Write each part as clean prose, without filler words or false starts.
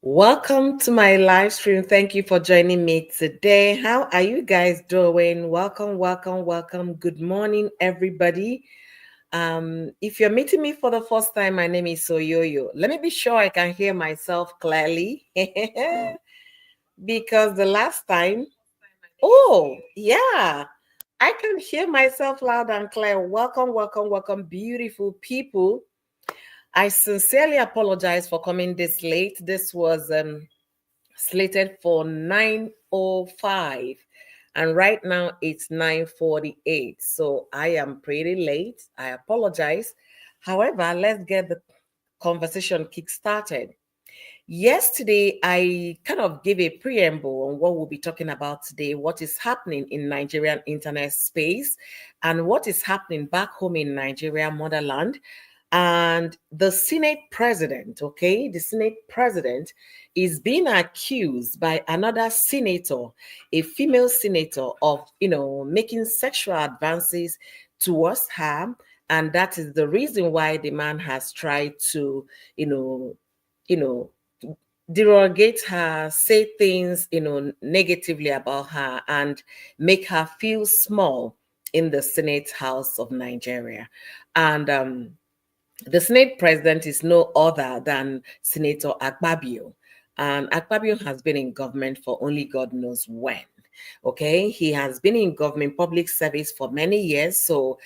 Welcome to my live stream. Thank you for joining me today. How are you guys doing? Welcome. Good morning, everybody. If you're meeting me for the first time, my name is Soyoyo. Let me be sure I can hear myself clearly because the last time, oh, yeah, I can hear myself loud and clear. Welcome, beautiful people. I sincerely apologize for coming this late. This was slated for 9:05 and right now it's 9:48, so I am pretty late. I apologize. However, let's get the conversation kick started. Yesterday I kind of gave a preamble on what we'll be talking about today, what is happening in Nigerian internet space and what is happening back home in Nigeria motherland. And the Senate president, okay, the Senate president is being accused by another senator, a female senator, of, making sexual advances towards her. And that is the reason why the man has tried to, you know, you know, derogate her, say things, negatively about her and make her feel small in the Senate House of Nigeria. And the Senate president is no other than Senator Akpabio. And Akpabio has been in government for only God knows when. Okay, he has been in government public service for many years. So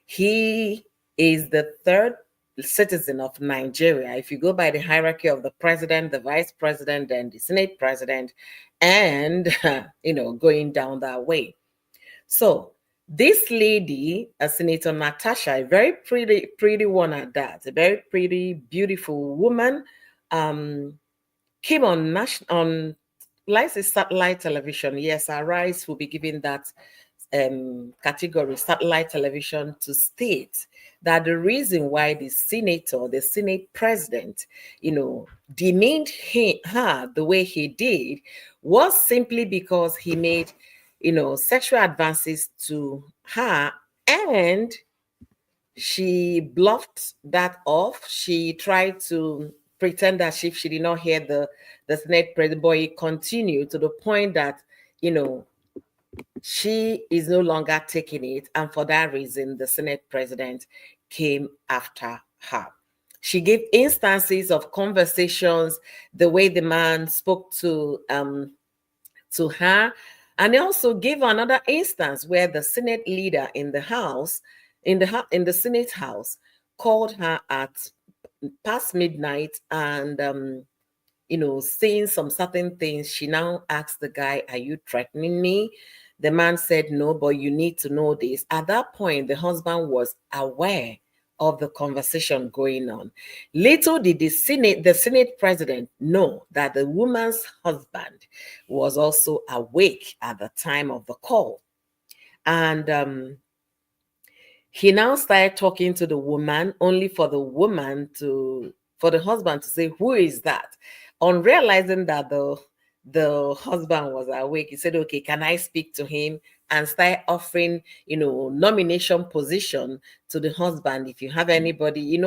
he is the third citizen of Nigeria. If you go by the hierarchy of the president, the vice president, and the Senate president, and going down that way. So this lady, a Senator Natasha, a very pretty one at that, a very pretty, beautiful woman, came on let's say satellite television. Yes, Arise will be giving that category, satellite television, to state that the reason why the senator, the Senate president, demeaned her the way he did was simply because he made, sexual advances to her, and she bluffed that off. She tried to pretend as if she did not hear the Senate president, but it continued to the point that, she is no longer taking it. And for that reason, the Senate president came after her. She gave instances of conversations, the way the man spoke to her. And he also gave another instance where the Senate leader in the House, in the Senate House, called her at past midnight and saying some certain things. She now asked the guy, "Are you threatening me?" The man said, "No, but you need to know this." At that point, the husband was aware of the conversation going on. Little did the Senate president know that the woman's husband was also awake at the time of the call. And he now started talking to the woman, only for the husband to say, "Who is that?" On realizing that the husband was awake, he said, "Okay, can I speak to him?" And start offering, nomination position to the husband. If you have anybody,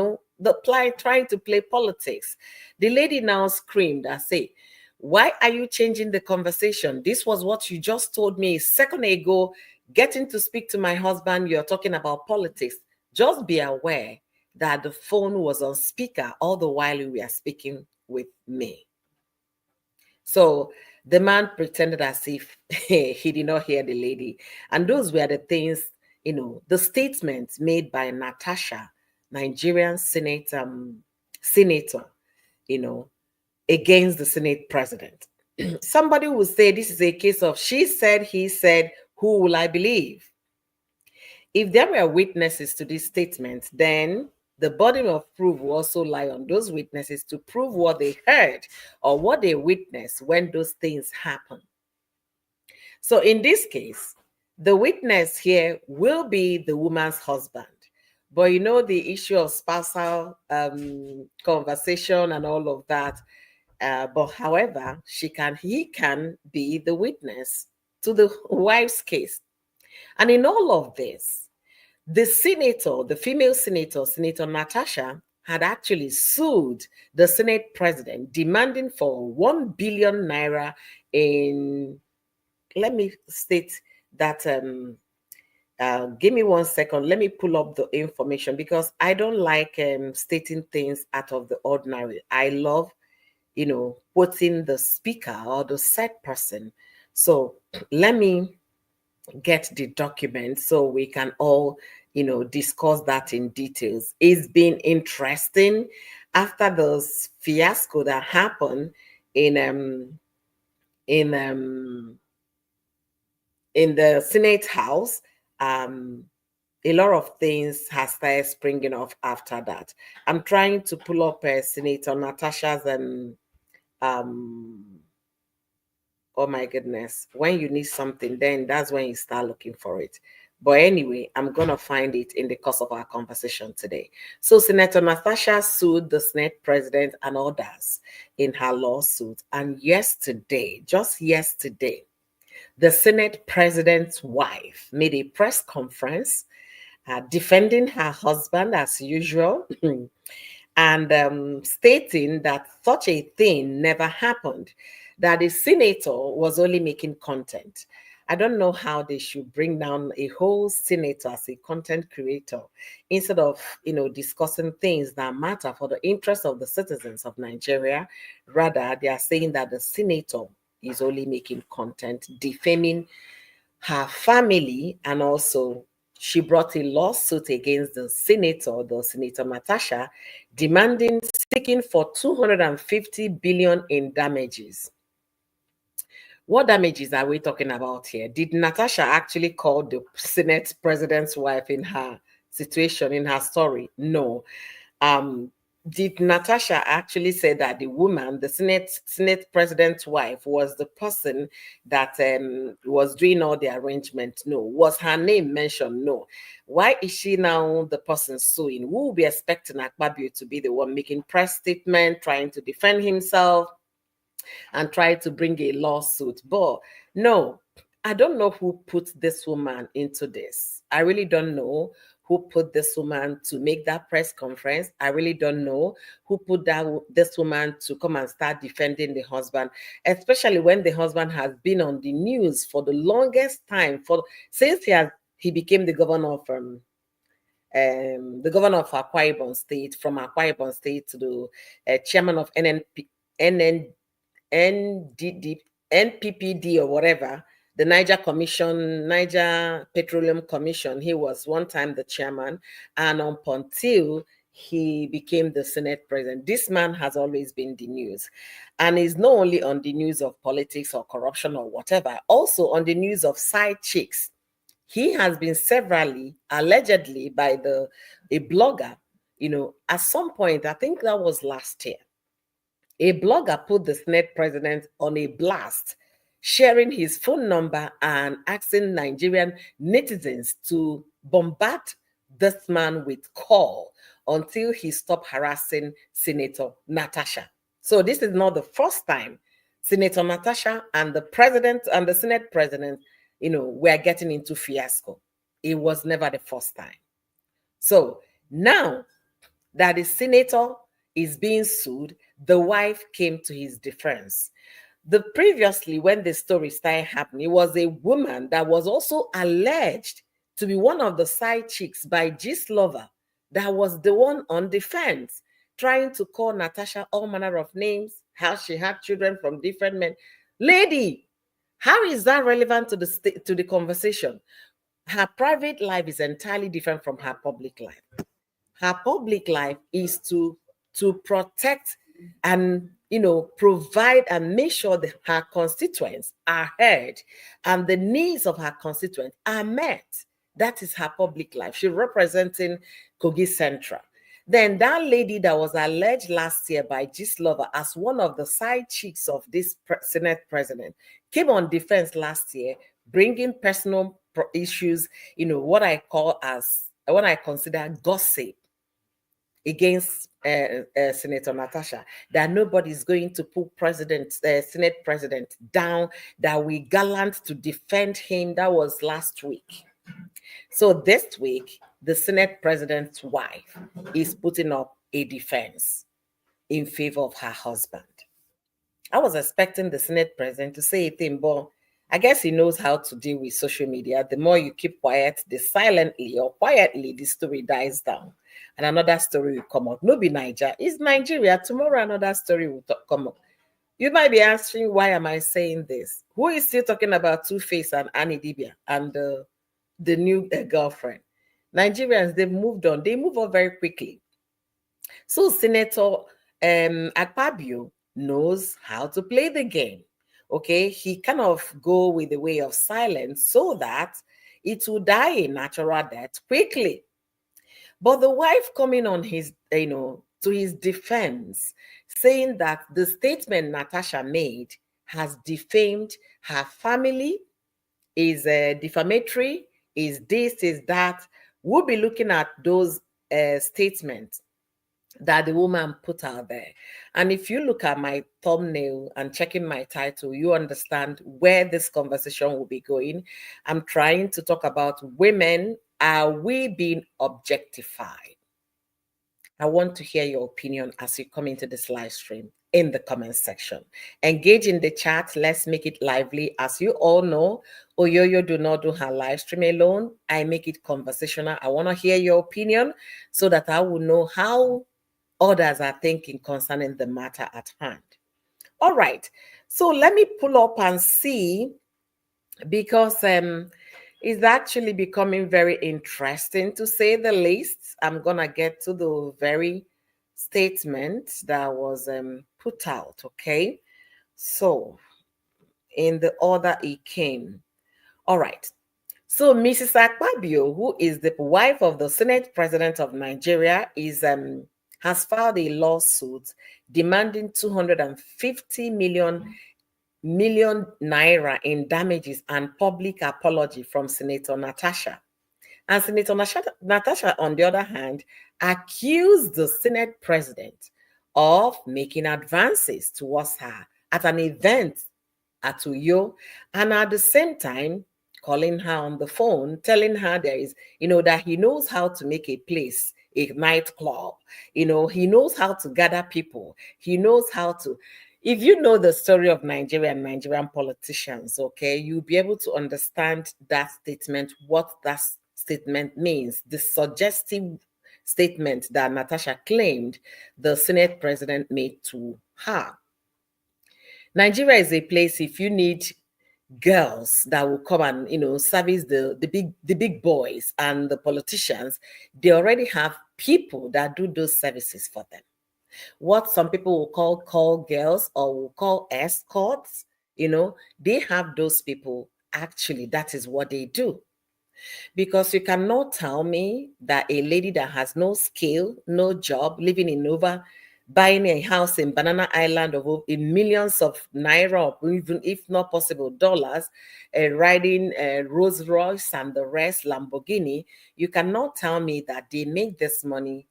trying to play politics. The lady now screamed and said, "Why are you changing the conversation? This was what you just told me a second ago. Getting to speak to my husband, you're talking about politics. Just be aware that the phone was on speaker all the while we are speaking with me." So the man pretended as if he did not hear the lady. And those were the things, the statements made by Natasha, Nigerian senator, you know, against the Senate president. Somebody will say this is a case of she said, he said, who will I believe? If there were witnesses to this statement, then the burden of proof will also lie on those witnesses to prove what they heard or what they witnessed when those things happen. So in this case, the witness here will be the woman's husband. But the issue of spousal conversation and all of that. But however, he can be the witness to the wife's case. And in all of this, the senator, the female senator, Senator Natasha, had actually sued the Senate president, demanding for 1 billion naira in, let me state that, give me 1 second. Let me pull up the information because I don't like stating things out of the ordinary. I love, quoting the speaker or the said person. So let me get the document so we can all, discuss that in details. It's been interesting after the fiasco that happened in in um in the Senate House. A lot of things has started springing off after that. I'm trying to pull up Senator Natasha's um oh my goodness, when you need something, then that's when you start looking for it. But anyway, I'm going to find it in the course of our conversation today. So Senator Natasha sued the Senate president and others in her lawsuit. And yesterday, just yesterday, the Senate president's wife made a press conference defending her husband as usual and stating that such a thing never happened, that the senator was only making content. I don't know how they should bring down a whole senator as a content creator instead of, discussing things that matter for the interest of the citizens of Nigeria. Rather, they are saying that the senator is only making content, defaming her family, and also she brought a lawsuit against the Senator Natasha, demanding seeking for 250 billion in damages. What damages are we talking about here? Did Natasha actually call the Senate president's wife in her situation, in her story? No. Did Natasha actually say that the woman, the Senate president's wife, was the person that was doing all the arrangement? No. Was her name mentioned? No. Why is she now the person suing? We will be expecting Akpabio to be the one making press statement, trying to defend himself and try to bring a lawsuit. But no, I don't know who put this woman into this. I really don't know who put this woman to make that press conference. I really don't know who put this woman to come and start defending the husband, especially when the husband has been on the news for the longest time, since he became the governor of Akwa Ibom State, from Akwa Ibom State to the chairman of NDD, NPPD or whatever, the Niger Petroleum Commission. He was one time the chairman, and up until he became the Senate president, this man has always been the news. And he's not only on the news of politics or corruption or whatever, also on the news of side chicks. He has been severally, allegedly, by a blogger, at some point, I think that was last year, a blogger put the Senate president on a blast, sharing his phone number and asking Nigerian netizens to bombard this man with call until he stopped harassing Senator Natasha. So this is not the first time Senator Natasha and the president and the Senate president, were getting into fiasco. It was never the first time. So now that the senator is being sued, the wife came to his defense. Previously, when the story started happening, it was a woman that was also alleged to be one of the side chicks by Gist Lover that was the one on defense, trying to call Natasha all manner of names, how she had children from different men. Lady, how is that relevant to the conversation? Her private life is entirely different from her public life. Her public life is to protect and provide and make sure that her constituents are heard and the needs of her constituents are met. That is her public life. She's representing Kogi Central. Then that lady that was alleged last year by Gist Lover as one of the side chicks of this Senate president came on defense last year, bringing personal issues, what I consider gossip against Senator Natasha, that nobody's going to put Senate president down, that we gallant to defend him. That was last week. So this week, the Senate president's wife is putting up a defense in favor of her husband. I was expecting the Senate president to say a thing, but I guess he knows how to deal with social media. The more you keep quiet, the silently or quietly, the story dies down. And another story will come up. No be Niger. It's Nigeria. Tomorrow another story will come up. You might be asking, why am I saying this? Who is still talking about Two-Face and Annie Dibia and the new girlfriend? Nigerians, they've moved on. They move on very quickly. So Senator Akpabio knows how to play the game. Okay, he kind of go with the way of silence so that it will die a natural death quickly. But the wife coming on his, to his defense, saying that the statement Natasha made has defamed her family, is defamatory, is this, is that. We'll be looking at those statements that the woman put out there. And if you look at my thumbnail and checking my title, you understand where this conversation will be going. I'm trying to talk about women. Are we being objectified? I want to hear your opinion as you come into this live stream in the comment section. Engage in the chat. Let's make it lively. As you all know, Oyoyo do not do her live stream alone. I make it conversational. I want to hear your opinion so that I will know how others are thinking concerning the matter at hand. All right. So let me pull up and see, because it's actually becoming very interesting, to say the least. I'm going to get to the very statement that was put out, okay? So, in the order it came. All right. So, Mrs. Akpabio, who is the wife of the Senate President of Nigeria, has filed a lawsuit demanding 250 million naira in damages and public apology from Senator Natasha. And Senator Natasha, on the other hand, accused the Senate president of making advances towards her at an event at Uyo, and at the same time calling her on the phone, telling her there is, that he knows how to make a place a nightclub. He knows how to gather people. He knows how to. If you know the story of Nigeria and Nigerian politicians, okay, you'll be able to understand that statement, what that statement means. The suggestive statement that Natasha claimed the Senate president made to her. Nigeria is a place, if you need girls that will come and service the big boys and the politicians, they already have people that do those services for them. What some people will call girls or will call escorts, they have those people. Actually, that is what they do. Because you cannot tell me that a lady that has no skill, no job, living in Nova, buying a house in Banana Island of in millions of naira, or even if not possible dollars, riding Rolls Royce and the rest, Lamborghini, you cannot tell me that they make this money,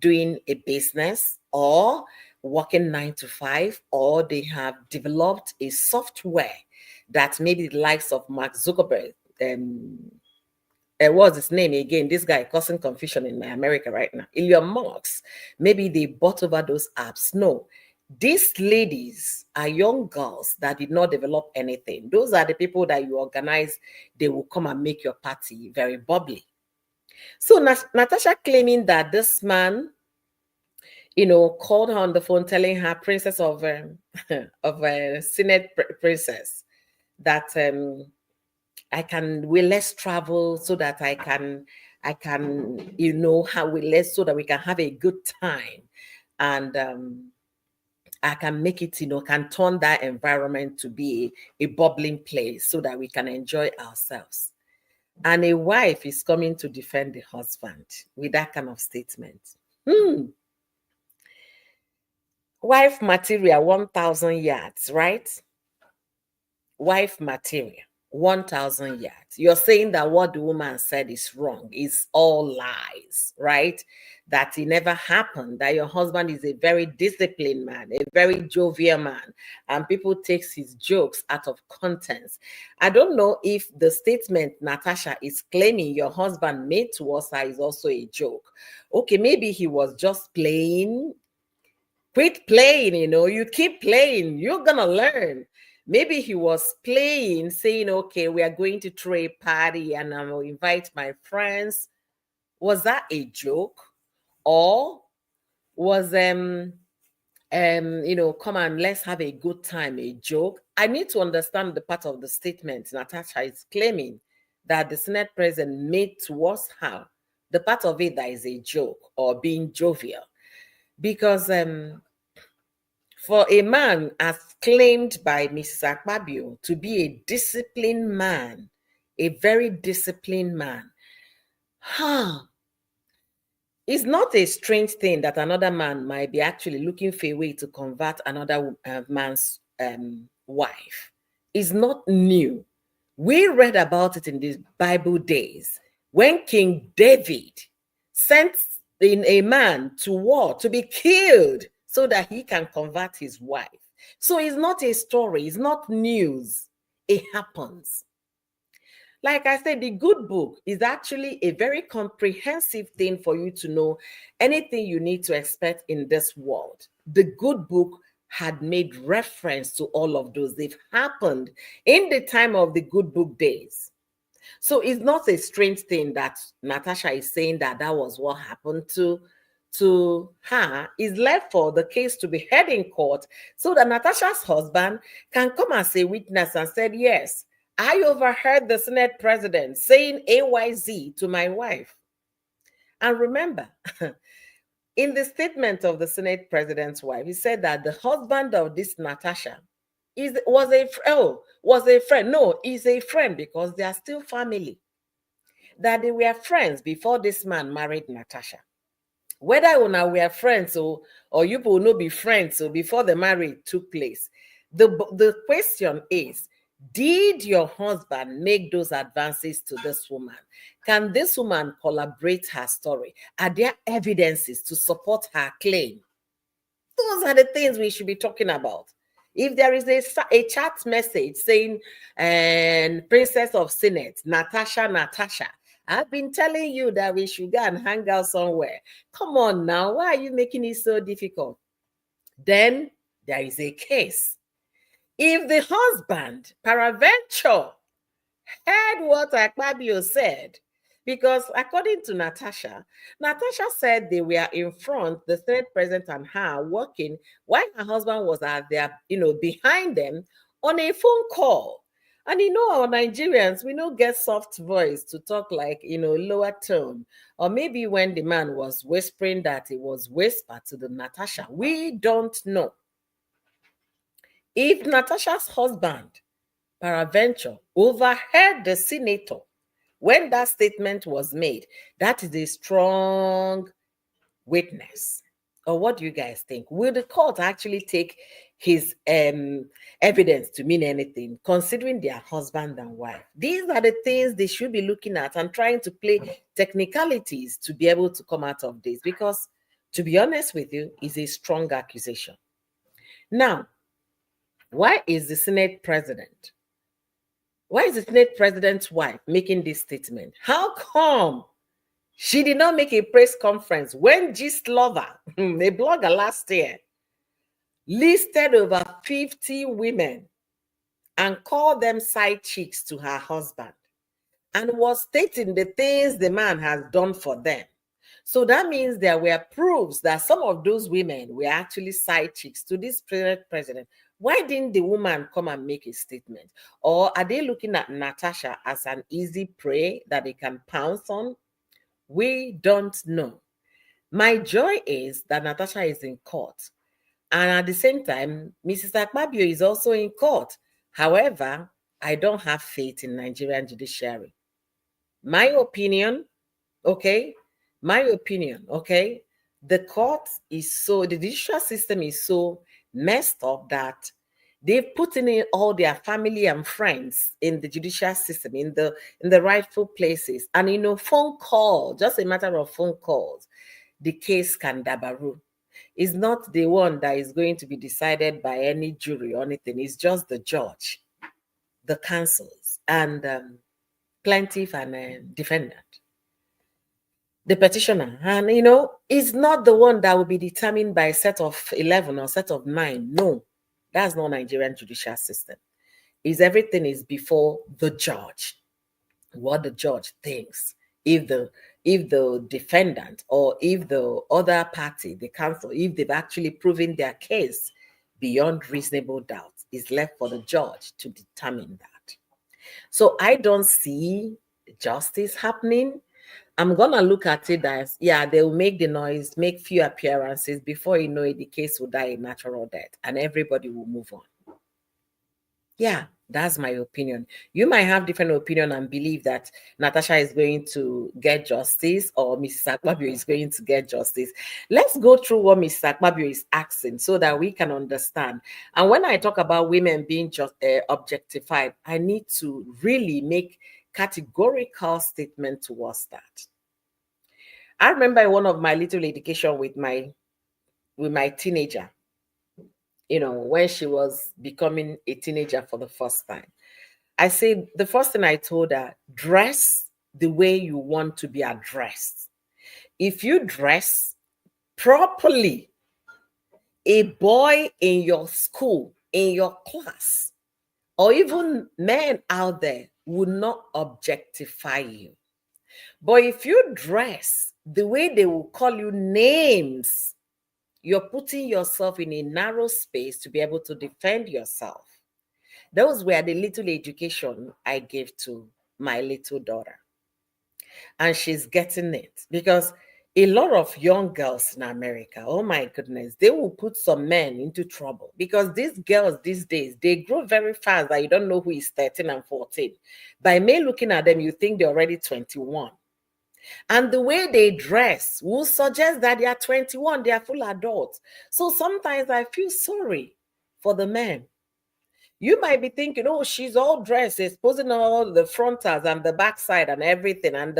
doing a business or working 9 to 5, or they have developed a software that maybe the likes of Mark Zuckerberg, what's his name again? This guy causing confusion in America right now. Elon Musk. Maybe they bought over those apps. No. These ladies are young girls that did not develop anything. Those are the people that you organize. They will come and make your party very bubbly. So Natasha claiming that this man, called her on the phone telling her, princess of Senate princess, that let's travel so that I can, how let's, so that we can have a good time. And I can make it, can turn that environment to be a bubbling place so that we can enjoy ourselves. And a wife is coming to defend the husband with that kind of statement. Wife material, 1,000 yards, right? Wife material. 1,000 yards. You're saying that what the woman said is wrong, is all lies, right? That it never happened, that your husband is a very disciplined man, a very jovial man, and people takes his jokes out of context. I don't know if the statement Natasha is claiming your husband made towards her is also a joke. Okay, maybe he was just playing. Quit playing, you keep playing, you're gonna learn. Maybe he was playing, saying, okay, we are going to throw a party and I will invite my friends. Was that a joke? Or was come on, let's have a good time, a joke? I need to understand the part of the statement Natasha is claiming that the Senate president made towards her, the part of it that is a joke or being jovial. Because for a man as claimed by Mrs. Akpabio to be a disciplined man, a very disciplined man, it's not a strange thing that another man might be actually looking for a way to convert another man's wife. It's not new. We read about it in the Bible days when King David sent in a man to war to be killed so that he can convert his wife. So it's not a story, it's not news. It happens. Like I said, the good book is actually a very comprehensive thing for you to know anything you need to expect in this world. The good book had made reference to all of those. They've happened in the time of the good book days. So it's not a strange thing that Natasha is saying that that was what happened to her. Is left for the case to be heard in court so that Natasha's husband can come as a witness and said, yes, I overheard the Senate president saying AYZ to my wife. And remember, in the statement of the Senate president's wife, he said that the husband of this Natasha was a friend. No, is a friend because they are still family. That they were friends before this man married Natasha. Whether or not we are friends or you will not be friends so before the marriage took place, the question is, did your husband make those advances to this woman? Can this woman collaborate her story? Are there evidences to support her claim? Those are the things we should be talking about. If there is a chat message saying, and Princess of Senate, Natasha, I've been telling you that we should go and hang out somewhere. Come on now, why are you making it so difficult? Then there is a case. If the husband, peradventure, heard what Akpabio said, because according to Natasha said they were in front, the Senate president and her working while her husband was at their, behind them on a phone call. And our Nigerians, we don't get soft voice to talk like, lower tone. Or maybe when the man was whispering that it was whispered to the Natasha. We don't know. If Natasha's husband, peradventure, overheard the senator when that statement was made, that is a strong witness. Or what do you guys think? Will the court actually take his evidence to mean anything, considering their husband and wife? These are the things they should be looking at and trying to play technicalities to be able to come out of this. Because, to be honest with you, it's a strong accusation. Now, why is the Senate president's wife making this statement? How come she did not make a press conference when Gist Lover, a blogger last year, listed over 50 women and called them side chicks to her husband and was stating the things the man has done for them? So that means there were proofs that some of those women were actually side chicks to this president. Why didn't the woman come and make a statement? Or are they looking at Natasha as an easy prey that they can pounce on? We don't know. My joy is that Natasha is in court. And at the same time, Mrs. Akpabio is also in court. However, I don't have faith in Nigerian judiciary. My opinion, okay? The court is the judicial system is so messed up that They've put in all their family and friends in the judicial system, in the rightful places. And phone call, just a matter of phone calls, the case can dabaru. It's not the one that is going to be decided by any jury or anything. It's just the judge, the counsels, and plaintiff and defendant, the petitioner. And it's not the one that will be determined by a set of 11 or set of 9. No, that's not Nigerian judicial system. Is everything is before the judge, what the judge thinks. If the defendant or if the other party, the counsel, if they've actually proven their case beyond reasonable doubt, is left for the judge to determine that. So I don't see justice happening. I'm gonna look at it as, yeah, they will make the noise, make few appearances. Before you know it, the case will die a natural death and everybody will move on. Yeah, that's my opinion. You might have different opinion and believe that Natasha is going to get justice or Mrs. Akpabio is going to get justice. Let's go through what Mrs. Akpabio is asking so that we can understand. And when I talk about women being just objectified, I need to really make categorical statement towards that. I remember one of my little education with my teenager, when she was becoming a teenager for the first time. I said, the first thing I told her, dress the way you want to be addressed. If you dress properly, a boy in your school, in your class, or even men out there would not objectify you. But if you dress the way they will call you names, you're putting yourself in a narrow space to be able to defend yourself. Those were the little education I gave to my little daughter. And she's getting it because a lot of young girls in America, oh my goodness, they will put some men into trouble because these girls these days, they grow very fast that you don't know who is 13 and 14. By me looking at them, you think they're already 21. And the way they dress will suggest that they are 21, they are full adults. So sometimes I feel sorry for the men. You might be thinking, oh, she's all dressed, exposing all the frontals and the backside and everything. And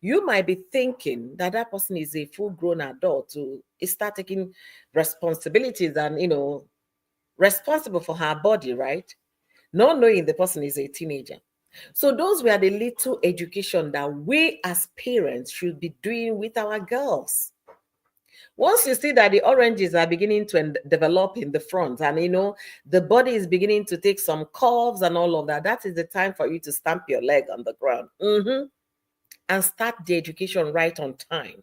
you might be thinking that that person is a full-grown adult who is start taking responsibilities and, responsible for her body, right? Not knowing the person is a teenager. So those were the little education that we as parents should be doing with our girls. Once you see that the oranges are beginning to develop in the front and the body is beginning to take some curves and all of that, that is the time for you to stamp your leg on the ground and start the education right on time.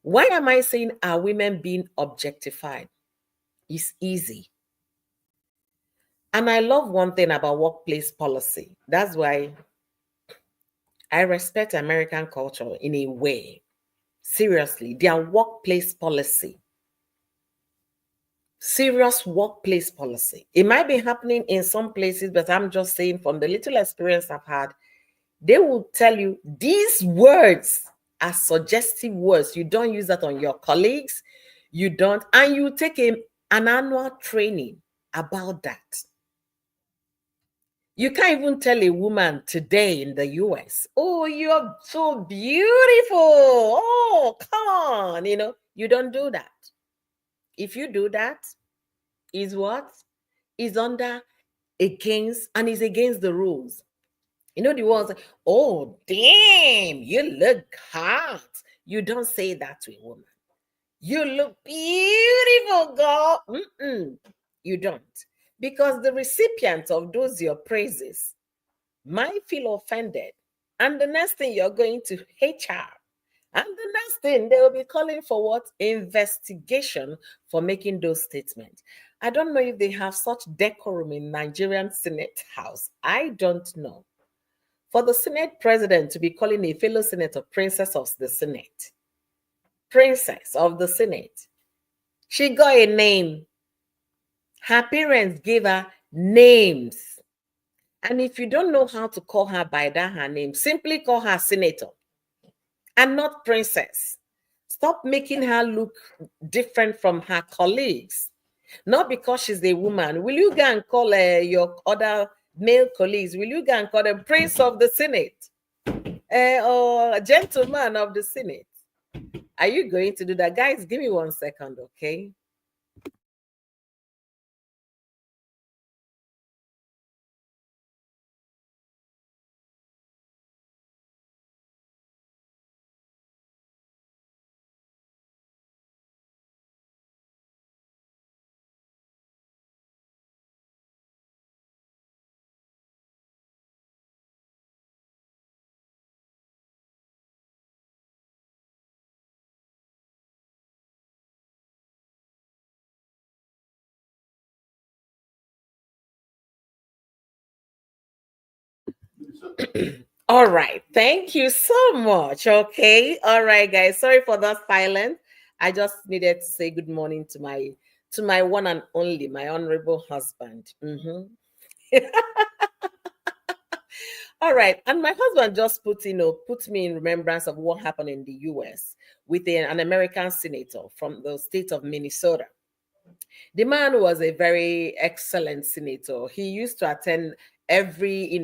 Why am I saying are women being objectified? It's easy. And I love one thing about workplace policy. That's why I respect American culture in a way. Seriously, their workplace policy. Serious workplace policy. It might be happening in some places, but I'm just saying from the little experience I've had, they will tell you these words are suggestive words. You don't use that on your colleagues. You don't, and you take an annual training about that. You can't even tell a woman today in the US, oh, you're so beautiful. Oh, come on. You don't do that. If you do that, is what? Is under against and is against the rules. The ones like, oh, damn, you look hot. You don't say that to a woman. You look beautiful, girl. You don't. Because the recipient of those your praises might feel offended. And the next thing you're going to HR. And the next thing they will be calling for what? Investigation for making those statements. I don't know if they have such decorum in Nigerian Senate House. I don't know. For the Senate president to be calling a fellow senator princess of the Senate. Princess of the Senate. She got a name. Her parents gave her names. And if you don't know how to call her by that her name, simply call her senator and not princess. Stop making her look different from her colleagues. Not because she's a woman. Will you go and call your other male colleagues? Will you go and call them prince of the Senate or gentleman of the Senate? Are you going to do that? Guys, give me 1 second, okay? All right. Thank you so much. Okay. All right, guys. Sorry for the silence. I just needed to say good morning to my one and only, my honorable husband. All right. And my husband just put me in remembrance of what happened in the US with an American senator from the state of Minnesota. The man was a very excellent senator. He used to attend every,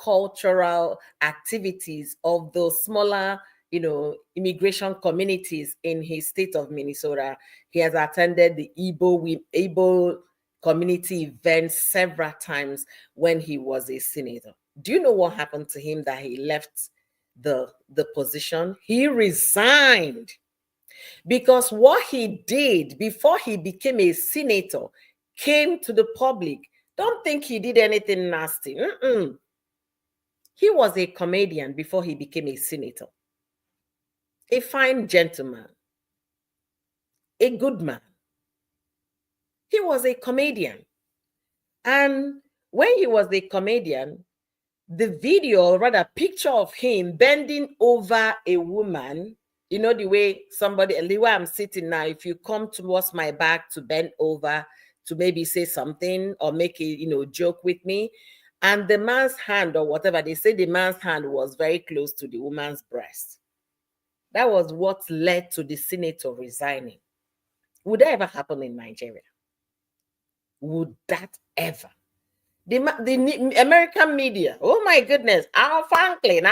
cultural activities of those smaller, immigration communities in his state of Minnesota. He has attended the Igbo community events several times when he was a senator. Do you know what happened to him that he left the position? He resigned because what he did before he became a senator came to the public. Don't think he did anything nasty. He was a comedian before he became a senator, a fine gentleman, a good man. He was a comedian. And when he was a comedian, the video, or rather picture of him bending over a woman, the way the way I'm sitting now, if you come towards my back to bend over to maybe say something or make a joke with me, and the man's hand or whatever, they say the man's hand was very close to the woman's breast. That was what led to the senator resigning. Would that ever happen in Nigeria? Would that ever? The American media, oh my goodness, Al Franklin,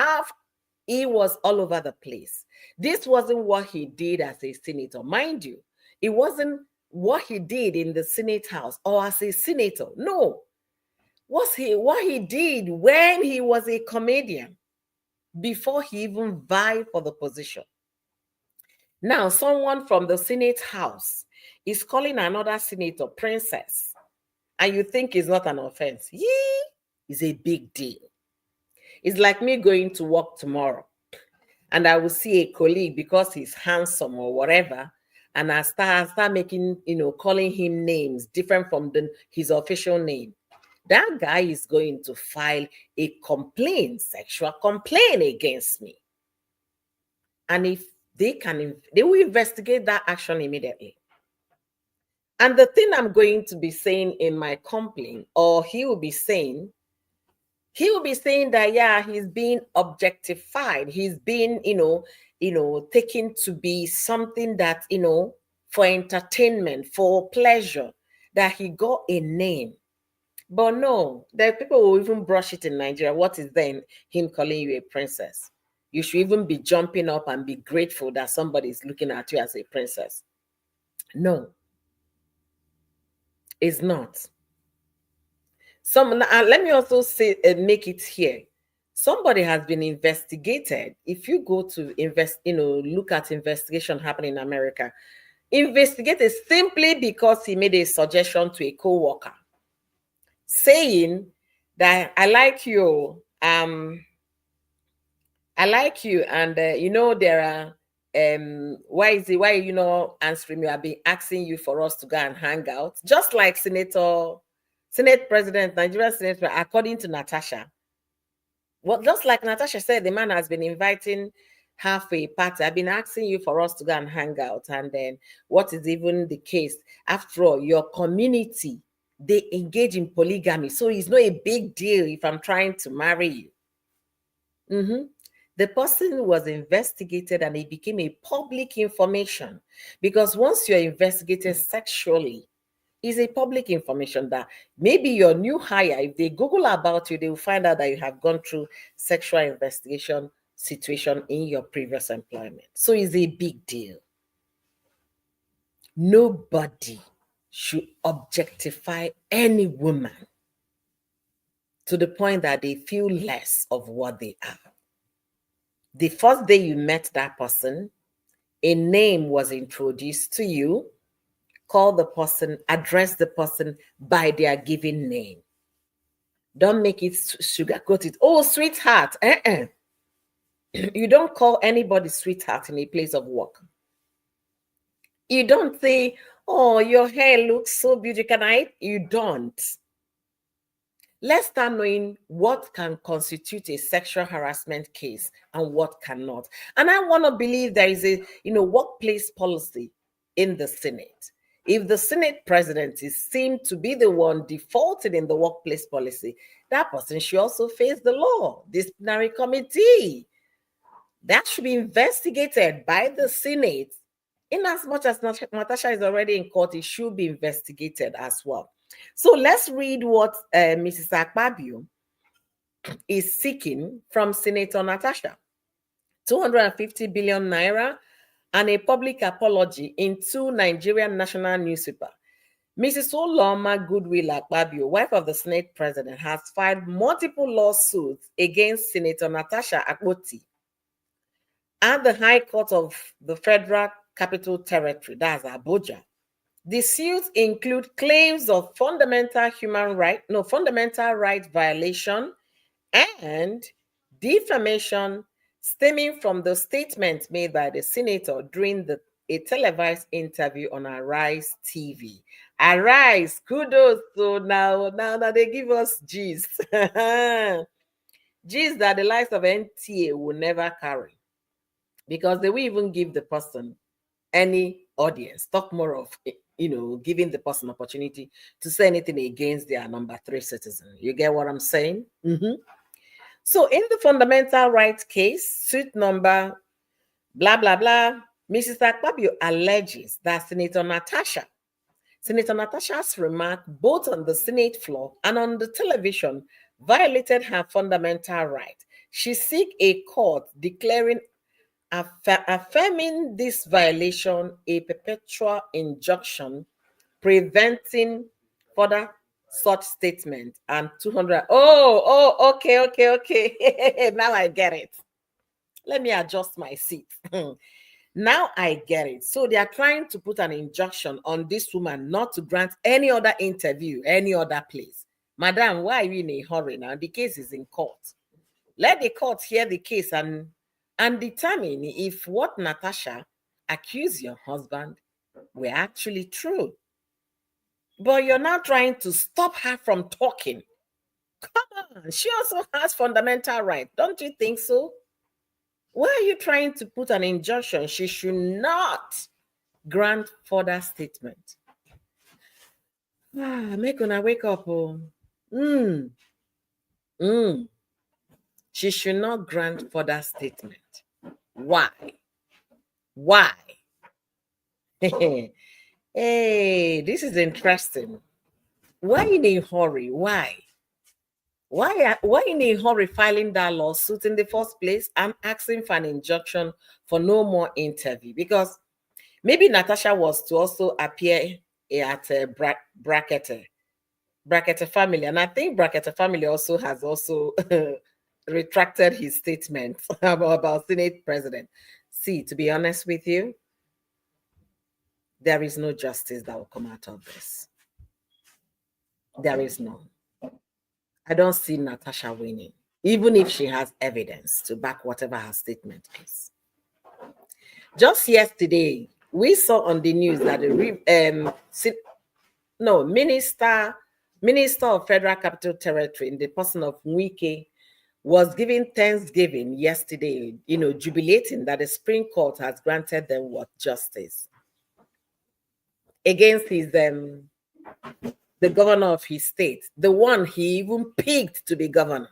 he was all over the place. This wasn't what he did as a senator. Mind you, it wasn't what he did in the Senate House or as a senator. No. What he did when he was a comedian before he even vied for the position. Now, someone from the Senate House is calling another senator princess, and you think it's not an offense. Yee, it's a big deal. It's like me going to work tomorrow and I will see a colleague because he's handsome or whatever, and I start making, calling him names different from his official name. That guy is going to file a complaint, sexual complaint against me. And if they will investigate that action immediately. And the thing I'm going to be saying in my complaint, or he will be saying that, yeah, he's being objectified. He's being, taken to be something that, for entertainment, for pleasure, that he got a name. But no, there are people who even brush it in Nigeria. What is then him calling you a princess? You should even be jumping up and be grateful that somebody is looking at you as a princess. No, it's not. Let me also say make it here. Somebody has been investigated. If you go to look at investigation happening in America, investigated simply because he made a suggestion to a co-worker saying that I like you, and there are why are you not answering me? I've been asking you for us to go and hang out, just like Senate President, Nigerian Senate, according to Natasha. Well, just like Natasha said, the man has been inviting her for a party. I've been asking you for us to go and hang out. And then what is even the case? After all, your community, they engage in polygamy. So it's not a big deal if I'm trying to marry you. The person was investigated and it became a public information, because once you're investigated sexually, Is a public information that maybe your new hire, if they Google about you, they will find out that you have gone through sexual investigation situation in your previous employment. So it's a big deal. Nobody should objectify any woman to the point that they feel less of what they are. The first day you met that person, a name was introduced to you. Call the person, address the person by their given name. Don't make it sugarcoat it. Oh, sweetheart. You don't call anybody sweetheart in a place of work. You don't say, oh, your hair looks so beautiful. Can I? You don't. Let's start knowing what can constitute a sexual harassment case and what cannot. And I want to believe there is a, workplace policy in the Senate. If the Senate president is seen to be the one defaulted in the workplace policy, that person should also face the law, disciplinary committee. That should be investigated by the Senate. In as much as Natasha is already in court, it should be investigated as well. So let's read what Mrs. Akpabio is seeking from Senator Natasha. 250 billion naira and a public apology in 2 Nigerian national newspapers. Mrs. Oloma Goodwill Akpabio, wife of the Senate president, has filed multiple lawsuits against Senator Natasha Akpoti at the High Court of the Federal Capital Territory, that's Abuja. The suits include claims of fundamental right violation and defamation stemming from the statement made by the senator during a televised interview on Arise TV. Arise, kudos. So now they give us G's. G's that the likes of NTA will never carry, because they will even give the person any audience. Talk more of, giving the person opportunity to say anything against their number 3 citizen. You get what I'm saying? So in the fundamental rights case, suit number blah, blah, blah, Mrs. Akpabio alleges that Senator Natasha's remark both on the Senate floor and on the television violated her fundamental right. She seeks a court declaring affirming this violation a perpetual injunction preventing further such statement and 200. Okay. Now I get it. Let me adjust my seat. Now I get it. So they are trying to put an injunction on this woman not to grant any other interview, any other place. Madam, why are you in a hurry now? The case is in court. Let the court hear the case and determine if what Natasha accused your husband were actually true. But you're now trying to stop her from talking. Come on, she also has fundamental right. Don't you think so? Why are you trying to put an injunction? She should not grant further statement. Make una wake up. She should not grant further statement. Why? Hey, this is interesting. Why in a hurry? Why in a hurry filing that lawsuit in the first place? I'm asking for an injunction for no more interview, because maybe Natasha was to also appear at Brackett family, and I think Brackett family also has retracted his statement about Senate president. See, to be honest with you, there is no justice that will come out of this. There is none. I don't see Natasha winning, even if she has evidence to back whatever her statement is. Just yesterday, we saw on the news that Minister of Federal Capital Territory in the person of Wike was giving Thanksgiving yesterday, jubilating that the Supreme Court has granted them what justice against his the governor of his state, the one he even picked to be governor.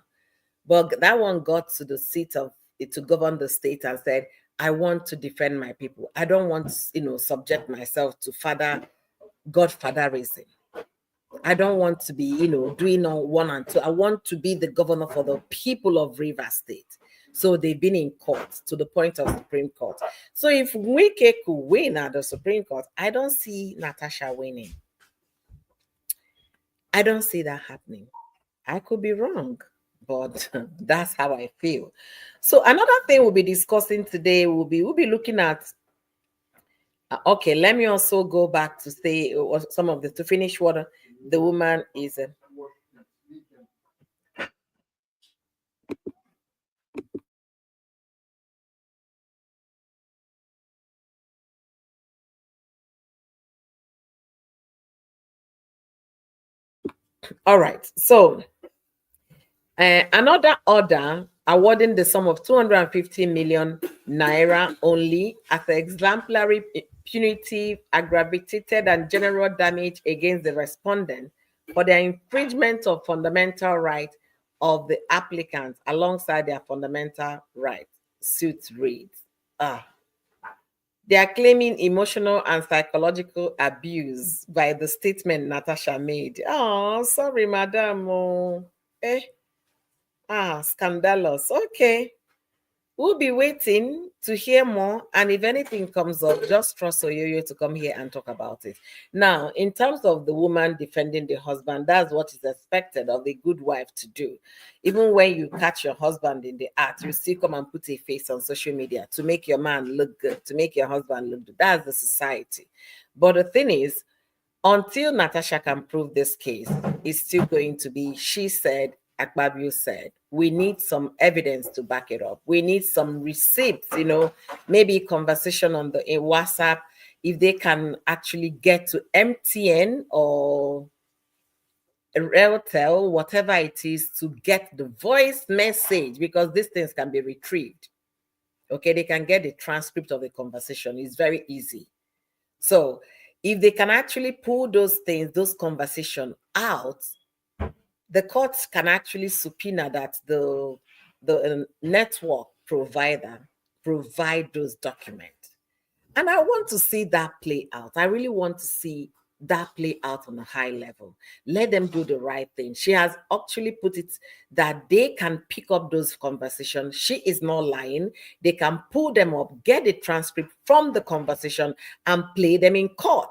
But that one got to the seat to govern the state and said, I want to defend my people. I don't want, subject myself to godfatherism. I don't want to be, doing on one and two. I want to be the governor for the people of Rivers State. So they've been in court to the point of Supreme Court. So if Wike could win at the Supreme Court, I don't see Natasha winning. I don't see that happening. I could be wrong, but that's how I feel. So another thing we'll be discussing today we'll be looking at. Okay, let me also go back to say some of the to finish what the woman is. All right, so another order awarding the sum of 250 million naira only as exemplary punitive, aggravated, and general damage against the respondent for their infringement of fundamental right of the applicant alongside their fundamental right. Suit reads. They are claiming emotional and psychological abuse by the statement Natasha made. Oh, sorry, madam. Oh, eh. Scandalous. Okay. We'll be waiting to hear more. And if anything comes up, just trust Oyoyo to come here and talk about it. Now, in terms of the woman defending the husband, that's what is expected of a good wife to do. Even when you catch your husband in the act, you still come and put a face on social media to make your man look good, to make your husband look good. That's the society. But the thing is, until Natasha can prove this case, it's still going to be she said, Akpabio said. We need some evidence to back it up. We need some receipts, maybe conversation on the WhatsApp. If they can actually get to MTN or Realtel, whatever it is, to get the voice message, because these things can be retrieved. Okay, they can get the transcript of the conversation. It's very easy. So if they can actually pull those things, those conversations out, the courts can actually subpoena that the network provider provide those documents. And I want to see that play out. I really want to see that play out on a high level. Let them do the right thing. She has actually put it that they can pick up those conversations. She is not lying. They can pull them up, get the transcript from the conversation, and play them in court.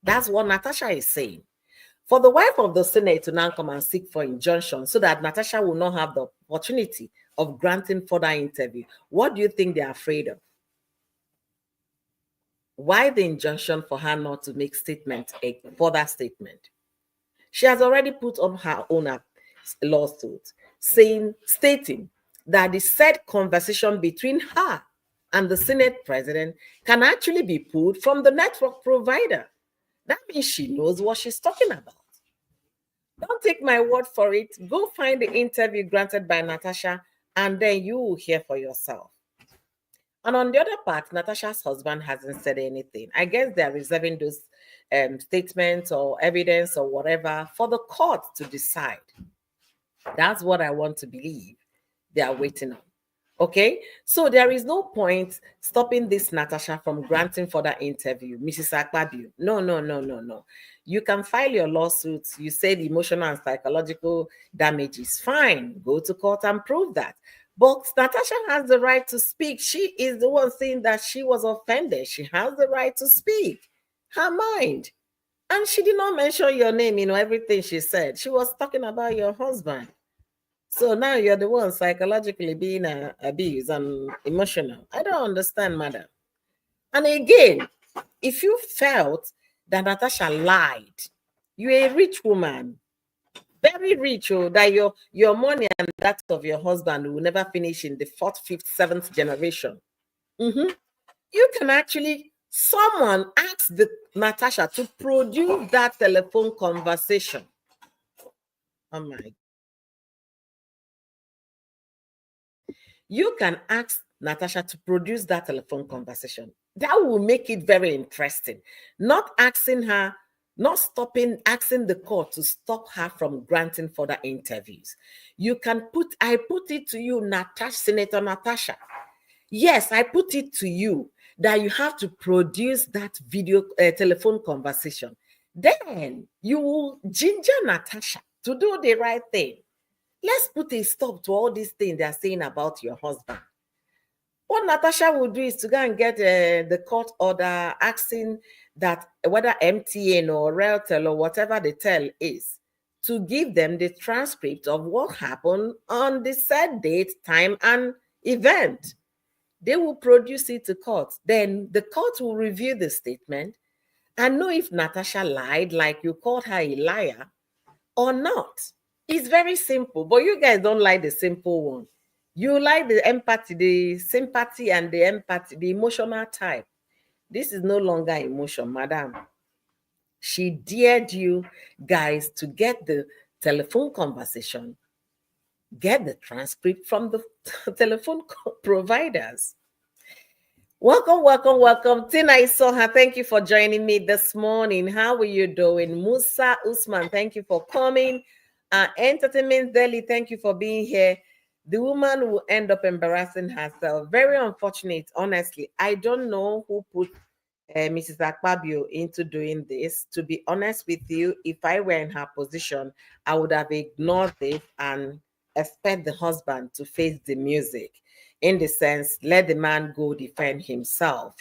That's what Natasha is saying. For the wife of the Senate to now come and seek for injunction so that Natasha will not have the opportunity of granting further interview, what do you think they're afraid of? Why the injunction for her not to make a further statement? She has already put on her own lawsuit, stating that the said conversation between her and the Senate president can actually be pulled from the network provider. That means she knows what she's talking about. Don't take my word for it. Go find the interview granted by Natasha, and then you will hear for yourself. And on the other part, Natasha's husband hasn't said anything. I guess they're reserving those statements or evidence or whatever for the court to decide. That's what I want to believe they are waiting on. Okay, so there is no point stopping this Natasha from granting further interview, Mrs. Akpabio. No, no, no, no, no. You can file your lawsuits. You say the emotional and psychological damage is fine. Go to court and prove that. But Natasha has the right to speak. She is the one saying that she was offended. She has the right to speak her mind. And she did not mention your name, everything she said. She was talking about your husband. So now you're the one psychologically being abused and emotional. I don't understand, madam. And again, if you felt that Natasha lied, you're a rich woman, very rich, that your money and that of your husband will never finish in the fourth, fifth, seventh generation. You can actually, someone asked Natasha to produce that telephone conversation. Oh my. You can ask Natasha to produce that telephone conversation. That will make it very interesting. Not asking her, not stopping, asking the court to stop her from granting further interviews. I put it to you, Natasha, Senator Natasha. Yes, I put it to you that you have to produce that video telephone conversation. then you will ginger Natasha to do the right thing. Let's put a stop to all these things they're saying about your husband. What Natasha will do is to go and get the court order asking that whether MTN or Realtel or whatever the tell is, to give them the transcript of what happened on the said date, time, and event. They will produce it to court. Then the court will review the statement and know if Natasha lied, like you called her a liar, or not. It's very simple, but you guys don't like the simple one. You like the empathy, the sympathy, and the empathy, the emotional type. This is no longer emotion, madam. She dared you guys to get the telephone conversation, get the transcript from the telephone providers. Welcome, welcome, welcome. Tina Isoha, thank you for joining me this morning. How are you doing? Musa Usman, thank you for coming. Entertainment Daily, thank you for being here. The woman will end up embarrassing herself. Very unfortunate, honestly. I don't know who put Mrs. Akpabio into doing this. To be honest with you, if I were in her position, I would have ignored it and expect the husband to face the music. In the sense, let the man go defend himself.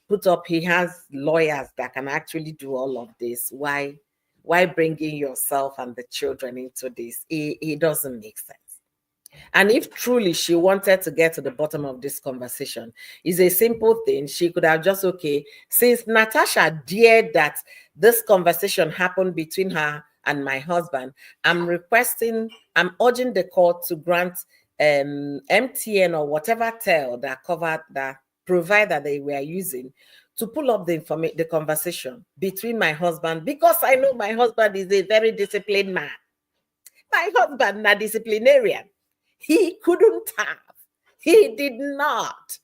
Put up. He has lawyers that can actually do all of this. Why bringing yourself and the children into this? It doesn't make sense. And if truly she wanted to get to the bottom of this conversation, it's a simple thing. She could have just, okay, since Natasha dared that this conversation happened between her and my husband, I'm urging the court to grant MTN or whatever tel that covered that provider they were using to pull up the conversation between my husband, because I know my husband is a very disciplined man. My husband, a disciplinarian. He couldn't have. He did not.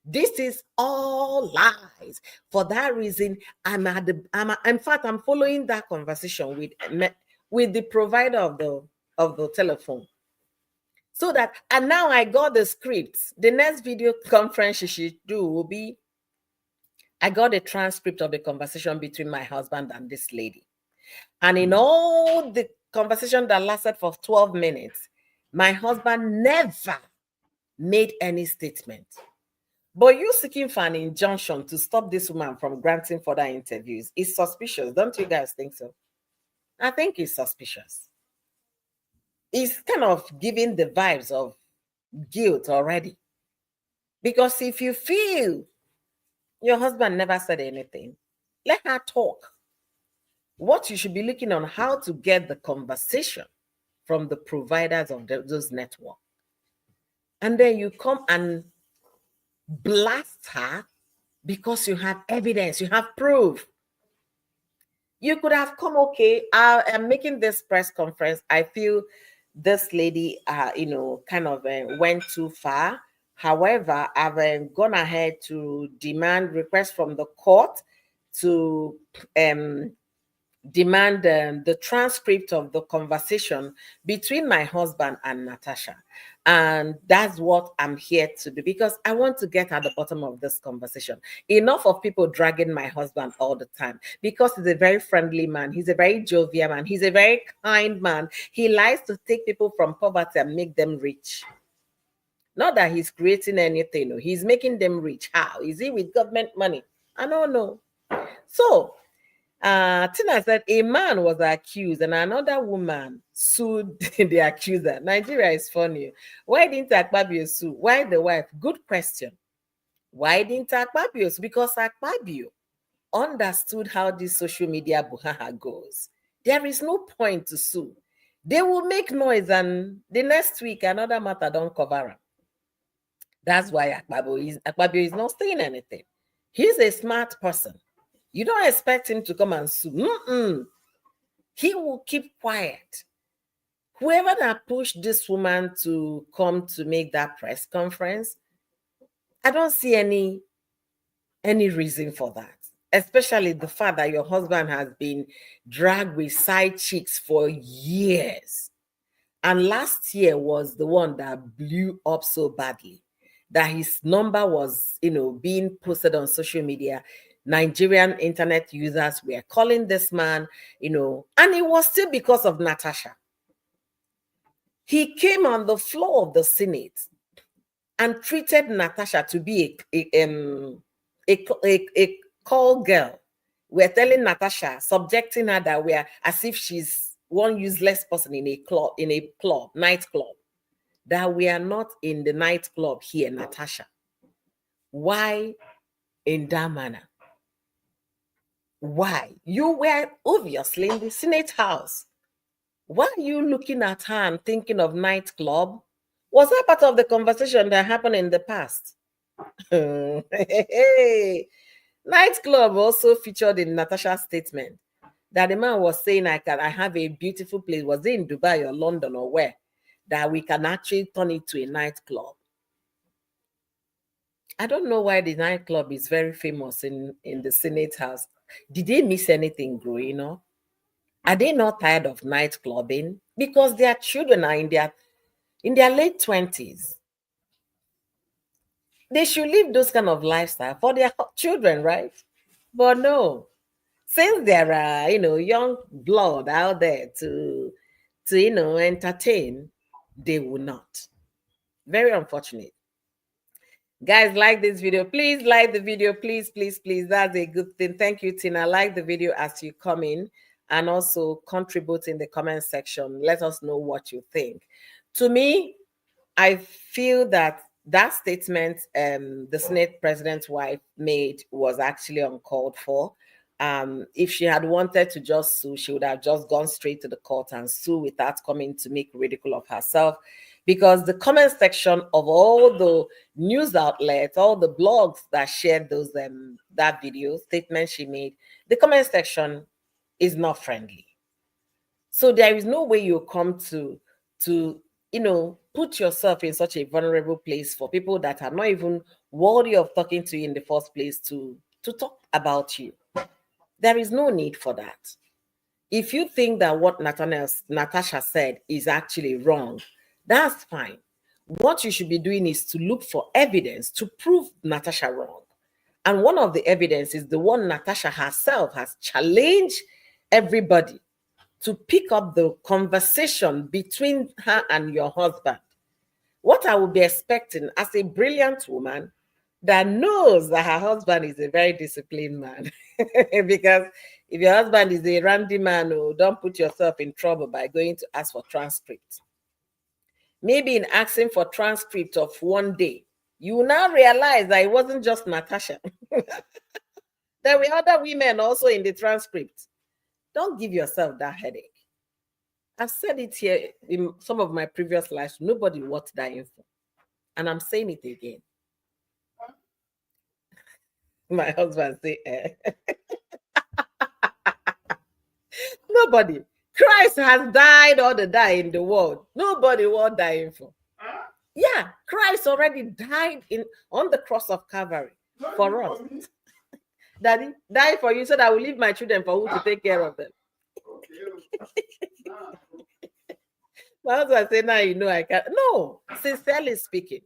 This is all lies. For that reason, in fact, I'm following that conversation with the provider of the telephone. So that, and now I got the scripts. The next video conference she should do will be, I got a transcript of the conversation between my husband and this lady. And in all the conversation that lasted for 12 minutes, my husband never made any statement. But you seeking for an injunction to stop this woman from granting further interviews is suspicious. Don't you guys think so? I think it's suspicious. It's kind of giving the vibes of guilt already. Because if you feel your husband never said anything, let her talk. What you should be looking on how to get the conversation from the providers of those networks. And then you come and blast her because you have evidence, you have proof. You could have come, okay, I am making this press conference. I feel this lady, kind of went too far. However, I've gone ahead to request from the court to demand the transcript of the conversation between my husband and Natasha. And that's what I'm here to do, because I want to get at the bottom of this conversation. Enough of people dragging my husband all the time, because he's a very friendly man. He's a very jovial man. He's a very kind man. He likes to take people from poverty and make them rich. Not that he's creating anything. No. He's making them rich. How? Is he with government money? I don't know. So, Tina said a man was accused and another woman sued the accuser. Nigeria is funny. Why didn't Akpabio sue? Why the wife? Good question. Why didn't Akpabio sue? Because Akpabio understood how this social media buhaha goes. There is no point to sue. They will make noise and the next week another matter don't cover up. That's why Akpabio is not saying anything. He's a smart person. You don't expect him to come and sue. He will keep quiet. Whoever that pushed this woman to come to make that press conference, I don't see any reason for that. Especially the fact that your husband has been dragged with side chicks for years. And last year was the one that blew up so badly that his number was, being posted on social media. Nigerian internet users were calling this man, and it was still because of Natasha. He came on the floor of the Senate and treated Natasha to be a call girl. We're telling Natasha, subjecting her that we're as if she's one useless person in a nightclub. That we are not in the nightclub here, Natasha. Why in that manner? Why? You were obviously in the Senate House. Why are you looking at her and thinking of nightclub? Was that part of the conversation that happened in the past? Nightclub also featured in Natasha's statement that the man was saying, I have a beautiful place. Was it in Dubai or London or where? That we can actually turn it to a nightclub. I don't know why the nightclub is very famous in the Senate House. Did they miss anything growing up? Are they not tired of nightclubbing? Because their children are in their late 20s. They should live those kind of lifestyle for their children, right? But no, since there are, young blood out there to entertain, they will not. Very unfortunate. Guys, like this video. Please like the video. Please, please, please. That's a good thing. Thank you, Tina. Like the video as you come in and also contribute in the comment section. Let us know what you think. To me, I feel that statement the Senate president's wife made was actually uncalled for. If she had wanted to just sue, she would have just gone straight to the court and sue without coming to make ridicule of herself. Because the comment section of all the news outlets, all the blogs that shared those that video statement she made, the comment section is not friendly. So there is no way you come to put yourself in such a vulnerable place for people that are not even worthy of talking to you in the first place to talk about you. There is no need for that. If you think that what Natasha said is actually wrong, that's fine. What you should be doing is to look for evidence to prove Natasha wrong. And one of the evidence is the one Natasha herself has challenged everybody to pick up the conversation between her and your husband. What I would be expecting as a brilliant woman that knows that her husband is a very disciplined man. Because if your husband is a randy man, don't put yourself in trouble by going to ask for transcript. Maybe in asking for transcript of one day, you will now realize that it wasn't just Natasha. There were other women also in the transcript. Don't give yourself that headache. I've said it here in some of my previous lives. Nobody wants that info. And I'm saying it again. My husband say, Nobody. Christ has died or the die in the world. Nobody wants that info. Yeah, Christ already died on the cross of Calvary for us. Daddy, die for you so that I will leave my children for who to take care of them. My husband say, now you know I can't. No, sincerely speaking,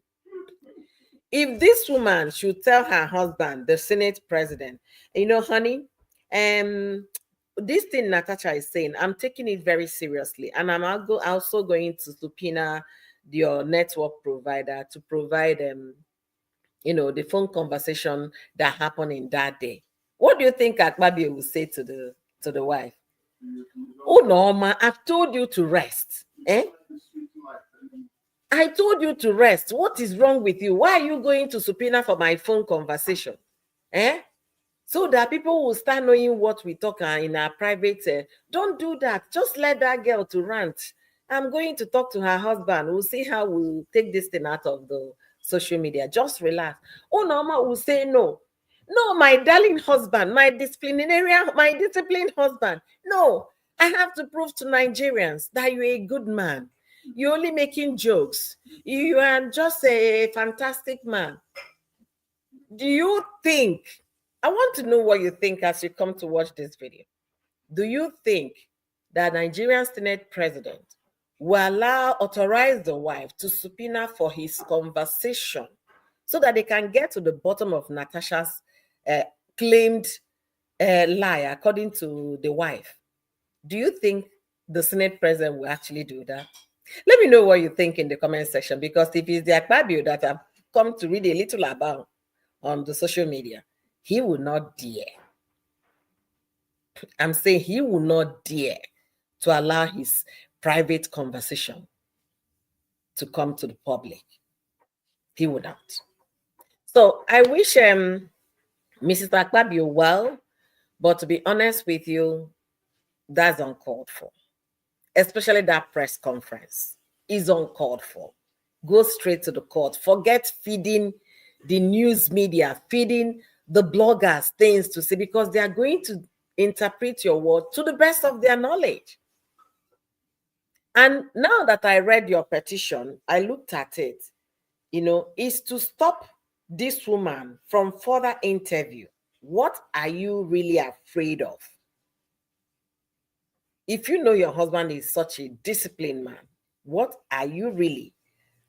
if this woman should tell her husband, the Senate president, honey, this thing Natasha is saying, I'm taking it very seriously, and I'm also going to subpoena your network provider to provide the phone conversation that happened in that day. What do you think Akbabi will say to the wife? Oh no, ma, I've told you to rest. I told you to rest. What is wrong with you? Why are you going to subpoena for my phone conversation? So that people will start knowing what we talk in our private. Don't do that. Just let that girl to rant. I'm going to talk to her husband. We'll see how we'll take this thing out of the social media. Just relax. Oh, Norma will say no. No, my darling husband, my disciplined husband. No, I have to prove to Nigerians that you're a good man. You're only making jokes. You are just a fantastic man. Do you think, I want to know what you think as you come to watch this video. Do you think that Nigerian Senate president will authorize the wife to subpoena for his conversation so that they can get to the bottom of Natasha's claimed lie according to the wife. Do you think the Senate president will actually do that? Let me know what you think in the comment section, because if it's the Akpabio that I've come to read a little about on the social media, he will not dare. I'm saying he will not dare to allow his private conversation to come to the public. He would not. So I wish Mrs. Akpabio well, but to be honest with you, that's uncalled for. Especially that press conference is uncalled for. Go straight to the court. Forget feeding the news media, feeding the bloggers things to say, because they are going to interpret your word to the best of their knowledge. And now that I read your petition, I looked at it, is to stop this woman from further interview. What are you really afraid of? If you know your husband is such a disciplined man, what are you really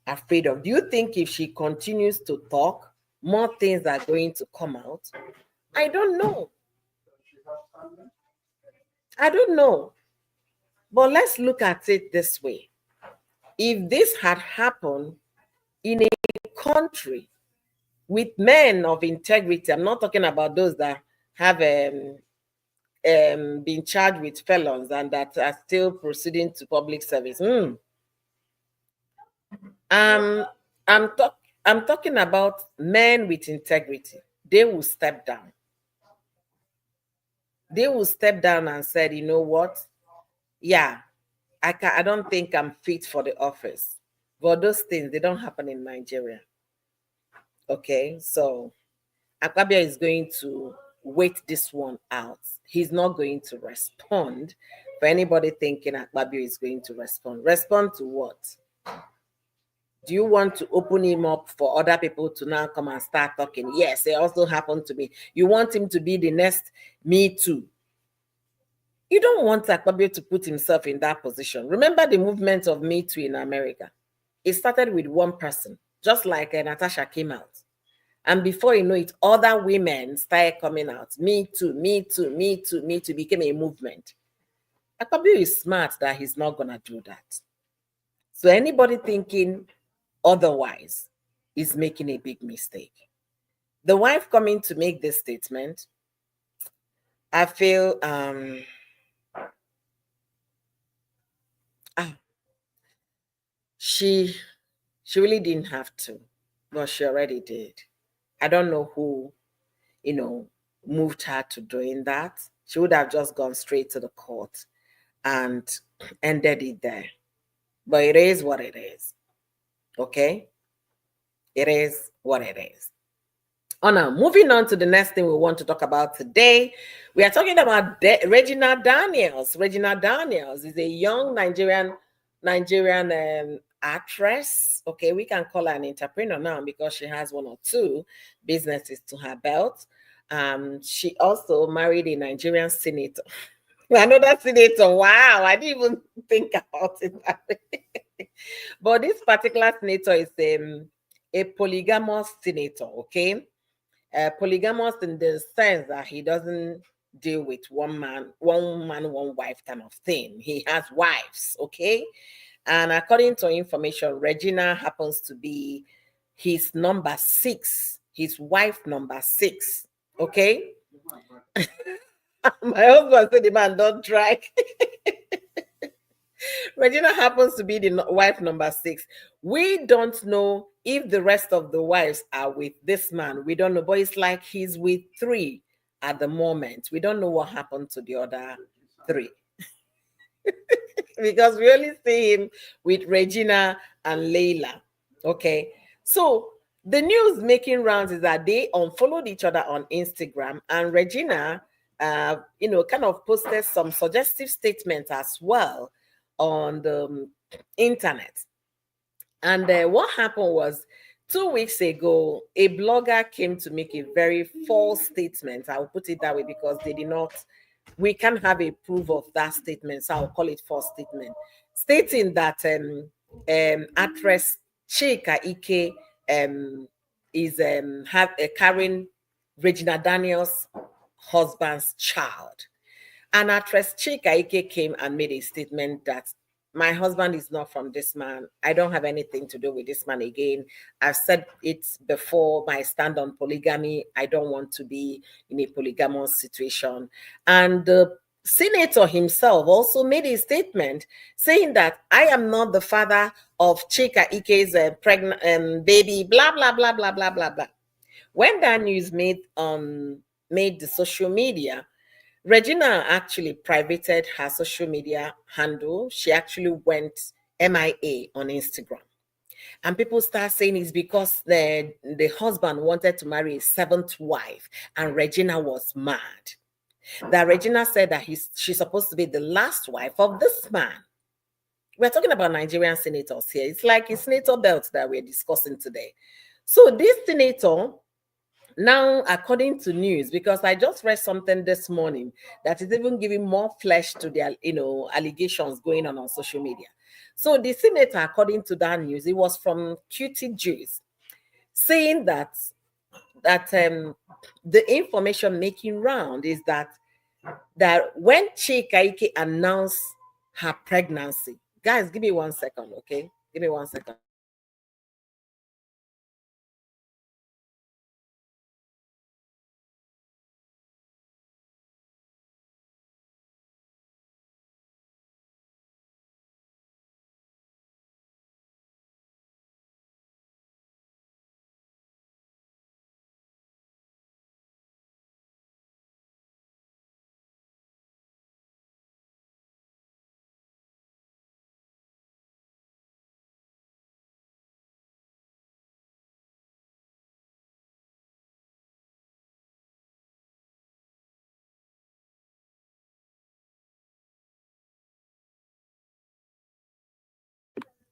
afraid of? Do you think if she continues to talk, more things are going to come out? I don't know. I don't know. But let's look at it this way. If this had happened in a country with men of integrity, I'm not talking about those that have been charged with felons and that are still proceeding to public service. Um, I'm talking about men with integrity. They will step down. They will step down and said, you know what? Yeah, I don't think I'm fit for the office. But those things, they don't happen in Nigeria. Okay, so Akpabia is going to wait this one out. He's not going to respond. For anybody thinking Akpabia is going to respond, respond to what? Do you want to open him up for other people to now come and start talking? Yes, it also happened to me. You want him to be the next Me Too. You don't want Akpabio to put himself in that position. Remember the movement of Me Too in America? It started with one person, just like Natasha came out. And before you know it, other women started coming out. Me Too, Me Too, Me Too, Me Too became a movement. Akpabio is smart that he's not going to do that. So anybody thinking otherwise is making a big mistake. The wife coming to make this statement, I feel she really didn't have to, but she already did. I don't know who, moved her to doing that. She would have just gone straight to the court and ended it there. But it is what it is. Okay? It is what it is. Oh, now, moving on to the next thing we want to talk about today. We are talking about Regina Daniels. Regina Daniels is a young Nigerian actress. Okay, we can call her an entrepreneur now because she has one or two businesses to her belt. She also married a Nigerian senator. Another senator. Wow, I didn't even think about it that way. But this particular senator is a polygamous senator. Okay, polygamous in the sense that he doesn't deal with one man, one wife kind of thing. He has wives. Okay, and according to information, Regina happens to be his number 6, his wife number 6. Okay. My husband said the man don't try. Regina happens to be the wife number 6. We don't know if the rest of the wives are with this man. We don't know, but it's like he's with 3 at the moment. We don't know what happened to the other 3. Because we only see him with Regina and Layla. Okay. So the news making rounds is that they unfollowed each other on Instagram, and Regina, kind of posted some suggestive statements as well on the internet. And what happened was 2 weeks ago, a blogger came to make a very false statement. I will put it that way because we can't have a proof of that statement. So I'll call it false statement, stating that actress Chika Ike is carrying Regina Daniels' husband's child. And actress Chika Ike came and made a statement that my husband is not from this man. I don't have anything to do with this man again. I've said it before, my stand on polygamy. I don't want to be in a polygamous situation. And the senator himself also made a statement saying that I am not the father of Chika Ike's pregnant baby, blah, blah, blah, blah, blah, blah, blah. When that news made the social media, Regina actually privated her social media handle. She actually went MIA on Instagram. And people start saying it's because the husband wanted to marry a seventh wife and Regina was mad. That Regina said that she's supposed to be the last wife of this man. We're talking about Nigerian senators here. It's like a senator belt that we're discussing today. So this senator now, according to news, because I just read something this morning that is even giving more flesh to their, allegations going on social media. So the senator, according to that news, it was from QT Juice, saying that the information making round is that when Chika Ike announced her pregnancy, guys, give me 1 second, okay? Give me 1 second.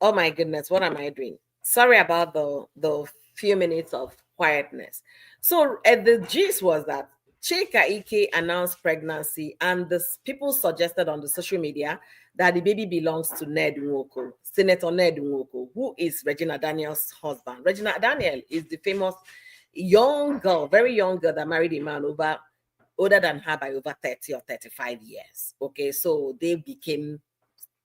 Oh my goodness, what am I doing? Sorry about the few minutes of quietness. So the gist was that Chika Ike announced pregnancy, and the people suggested on the social media that the baby belongs to Ned Nwoko, Senator Ned Nwoko, who is Regina Daniels' husband. Regina Daniel is the famous young girl, very young girl that married a man older than her by over 30 or 35 years. Okay, so they became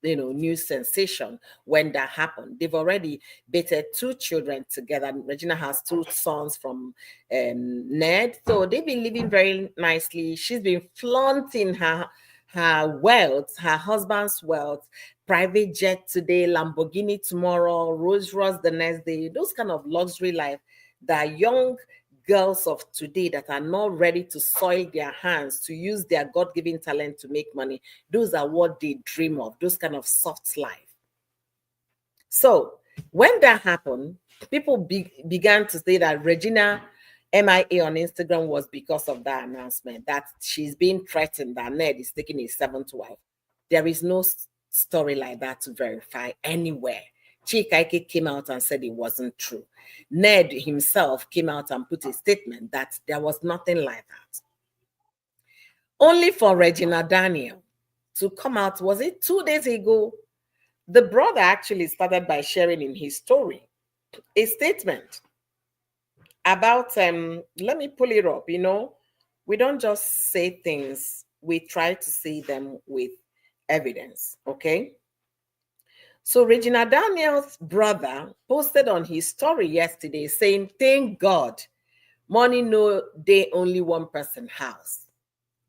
news sensation when that happened. They've already dated two children together. Regina has two sons from Ned, so they've been living very nicely. She's been flaunting her wealth, her husband's wealth, private jet today, Lamborghini tomorrow, Rolls Royce the next day. Those kind of luxury life that young girls of today that are not ready to soil their hands to use their god-given talent to make money, those are what they dream of, those kind of soft life. So when that happened, people began to say that Regina MIA on Instagram was because of that announcement, that she's being threatened that Ned is taking a seventh wife. There is no story like that to verify anywhere. Chika came out and said it wasn't true. Ned himself came out and put a statement that there was nothing like that. Only for Regina Daniel to come out, was it 2 days ago? The brother actually started by sharing in his story a statement about, let me pull it up, we don't just say things, we try to see them with evidence, okay? So Regina Daniels' brother posted on his story yesterday saying, thank God, money no day only one person house.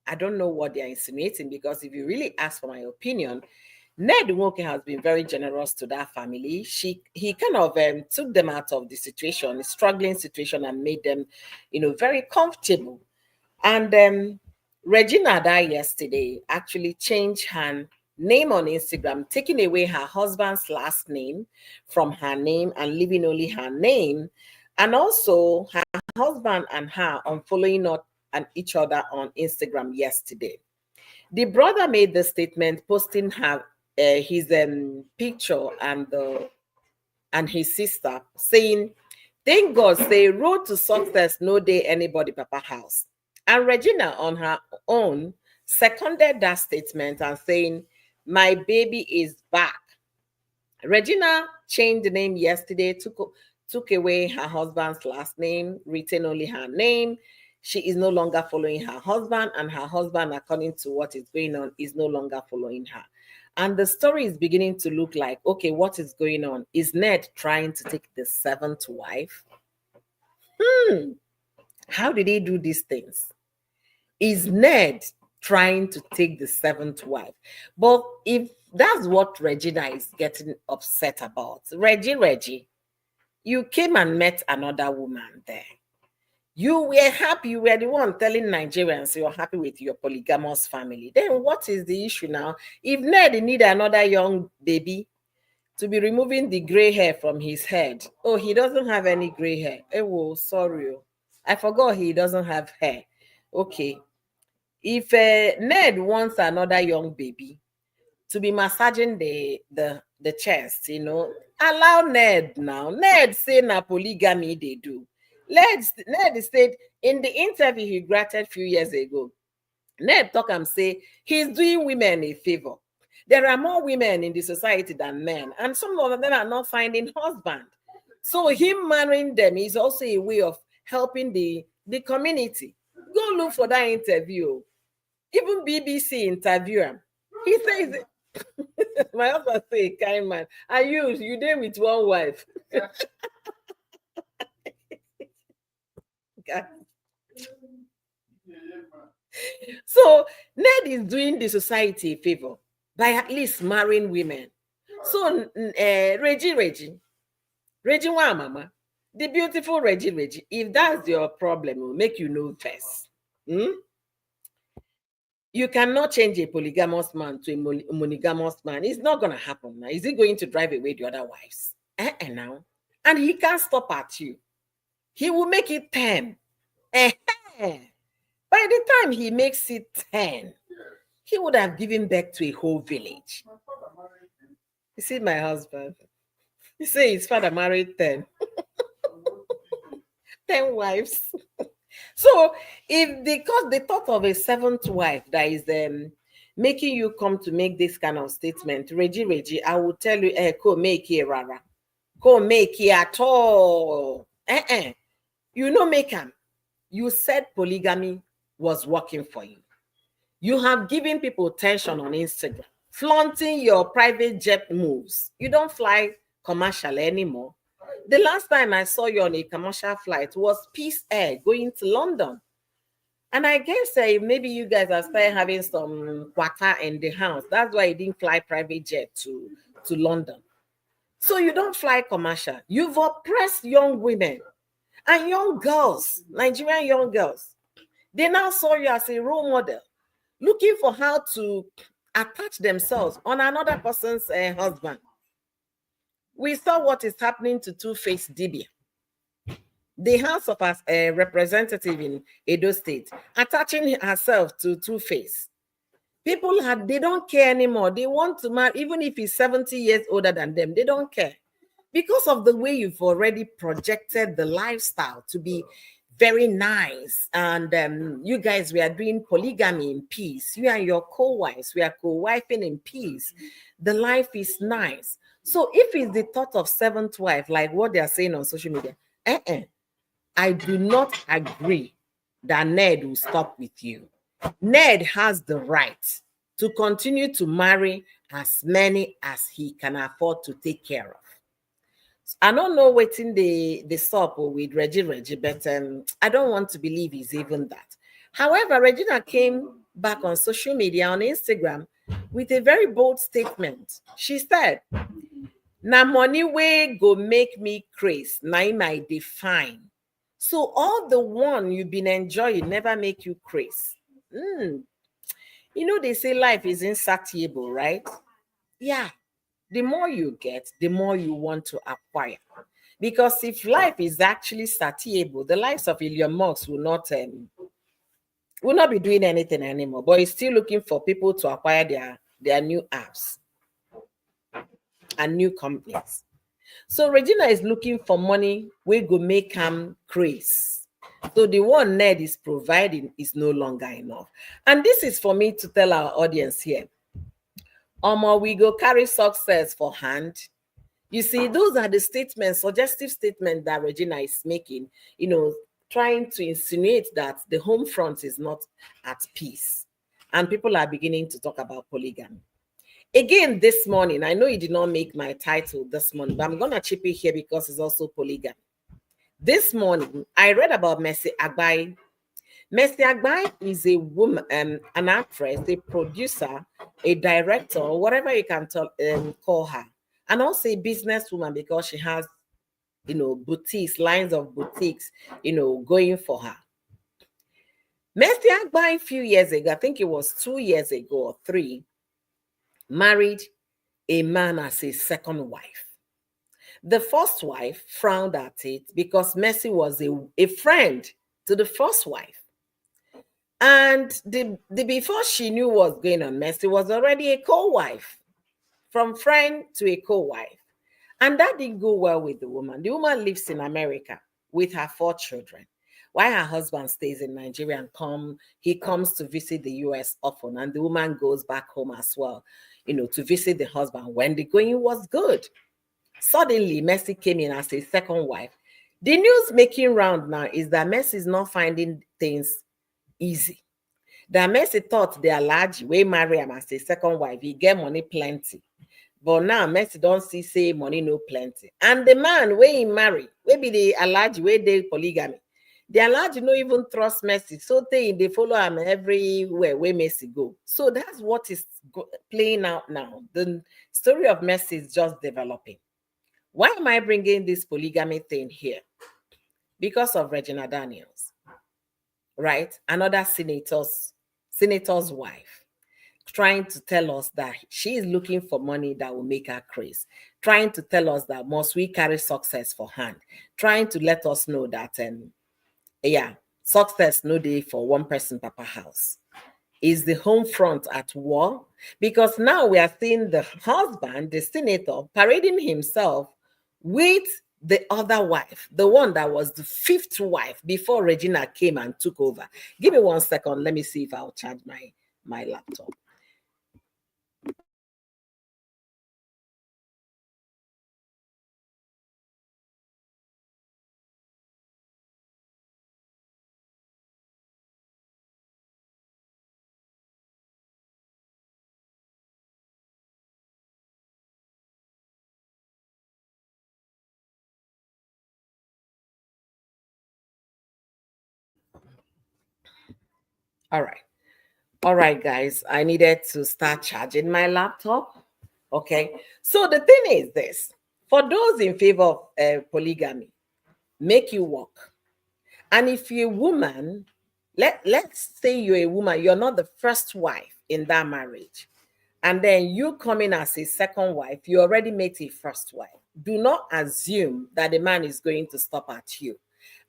I don't know what they're insinuating, because if you really ask for my opinion, Ned Nwoke has been very generous to that family. He kind of took them out of the situation, a struggling situation, and made them, very comfortable. And Regina died yesterday, actually changed her name on Instagram, taking away her husband's last name from her name and leaving only her name. And also her husband and her unfollowing not and each other on Instagram yesterday. The brother made the statement, posting his picture and his sister, saying, thank God, say road to success no day anybody papa house. And Regina on her own seconded that statement and saying, my baby is back. Regina changed the name yesterday, took away her husband's last name, retained only her name. she is no longer following her husband, and her husband, according to what is going on, is no longer following her. And the story is beginning to look like, okay, what is going on? Is Ned trying to take the seventh wife? How did he do these things? Is Ned trying to take the seventh wife? But if that's what Regina is getting upset about, Reggie, you came and met another woman there. You were happy. You were the one telling Nigerians you're happy with your polygamous family. Then what is the issue now? If Ned need another young baby to be removing the gray hair from his head. Oh, he doesn't have any gray hair. Oh, sorry. I forgot he doesn't have hair. Okay. If Ned wants another young baby to be massaging the chest, allow Ned now. Ned say na polygamy they do. Ned said in the interview he granted a few years ago, Ned talk and say he's doing women a favor. There are more women in the society than men, and some of them are not finding husband. So him marrying them is also a way of helping the community. Go look for that interview. Even BBC interview him. He says, my husband say, kind man, are you there with one wife? So Ned is doing the society a favor by at least marrying women. So Reggie, one mama, the beautiful Reggie, if that's your problem, it will make you know first. You cannot change a polygamous man to a monogamous man. It's not going to happen now. Is he going to drive away the other wives? Now. And he can't stop at you. He will make it 10. By the time he makes it 10, he would have given birth to a whole village. You see my husband? He says his father married 10. 10 wives. So because the thought of a seventh wife that is making you come to make this kind of statement, Reggie, I will tell you, go make it rara. Go make it at all. You know, make him. You said polygamy was working for you. You have given people attention on Instagram, flaunting your private jet moves. You don't fly commercial anymore. The last time I saw you on a commercial flight was Peace Air going to London. And I guess maybe you guys are starting having some quarter in the house. That's why you didn't fly private jet to London. So you don't fly commercial. You've oppressed young women and young girls, Nigerian young girls. They now saw you as a role model, looking for how to attach themselves on another person's husband. We saw what is happening to Two-Face Dibia, the House of Representative in Edo State, attaching herself to Two-Face. People they don't care anymore. They want to marry, even if he's 70 years older than them, they don't care. Because of the way you've already projected the lifestyle to be very nice. And you guys, we are doing polygamy in peace. You and your co-wives, we are co-wifing in peace. The life is nice. So if it's the thought of seventh wife, like what they are saying on social media, I do not agree that Ned will stop with you. Ned has the right to continue to marry as many as he can afford to take care of. I don't know what's in the stop with Reggie, but I don't want to believe he's even that. However, Regina came back on social media, on Instagram, with a very bold statement. She said, "Na money way go make me craze, na im I define. So all the one you've been enjoying never make you craze." You know, they say life is insatiable, right? Yeah. The more you get, the more you want to acquire. Because if life is actually satiable, the likes of Elon Musk will not be doing anything anymore, but he's still looking for people to acquire their new apps and new companies. So Regina is looking for money we go make him craze. So the one Ned is providing is no longer enough. And this is for me to tell our audience here. We go carry success for hand. You see, those are the statements, suggestive statements that Regina is making, trying to insinuate that the home front is not at peace. And people are beginning to talk about polygamy. Again, this morning, I know you did not make my title this morning, but I'm going to chip it here because it's also polygamy. This morning, I read about Mercy Agbai. Mercy Agbai is a woman, an actress, a producer, a director, or whatever you can call her, and also a businesswoman because she has, boutiques, lines of boutiques, going for her. Mercy Agbai, a few years ago, I think it was 2 years ago or 3, married a man as a second wife. The first wife frowned at it because Mercy was a friend to the first wife. And the before she knew what was going on, Mercy was already a co-wife, from friend to a co-wife. And that didn't go well with the woman. The woman lives in America with her 4 children, while her husband stays in Nigeria and he comes to visit the US often, and the woman goes back home as well, to visit the husband when the going was good. Suddenly, Mercy came in as a second wife. The news making round now is that Mercy is not finding things easy. That Mercy thought the Alhaji wey marry him as a second wife, he get money plenty. But now Mercy don't see say money no plenty. And the man wey he marry, wey be the Alhaji wey dey polygamy, the Alhaji no even trust Mercy. So they follow him everywhere where Mercy go. So that's what is playing out now. The story of Mercy is just developing. Why am I bringing this polygamy thing here? Because of Regina Daniels, right? Another senator's wife, trying to tell us that she is looking for money that will make her crazy, trying to tell us that must we carry success for hand, trying to let us know that, success no day for one person papa house. Is the home front at war? Because now we are seeing the husband, the senator, parading himself with the other wife, the one that was the 5th wife before Regina came and took over. Give me 1 second. Let me see if I'll charge my laptop. All right, guys. I needed to start charging my laptop. Okay. So the thing is this: for those in favor of polygamy, make you work. And if you're a woman, let's say you're a woman, you're not the first wife in that marriage, and then you come in as a second wife, you already made a first wife. Do not assume that the man is going to stop at you.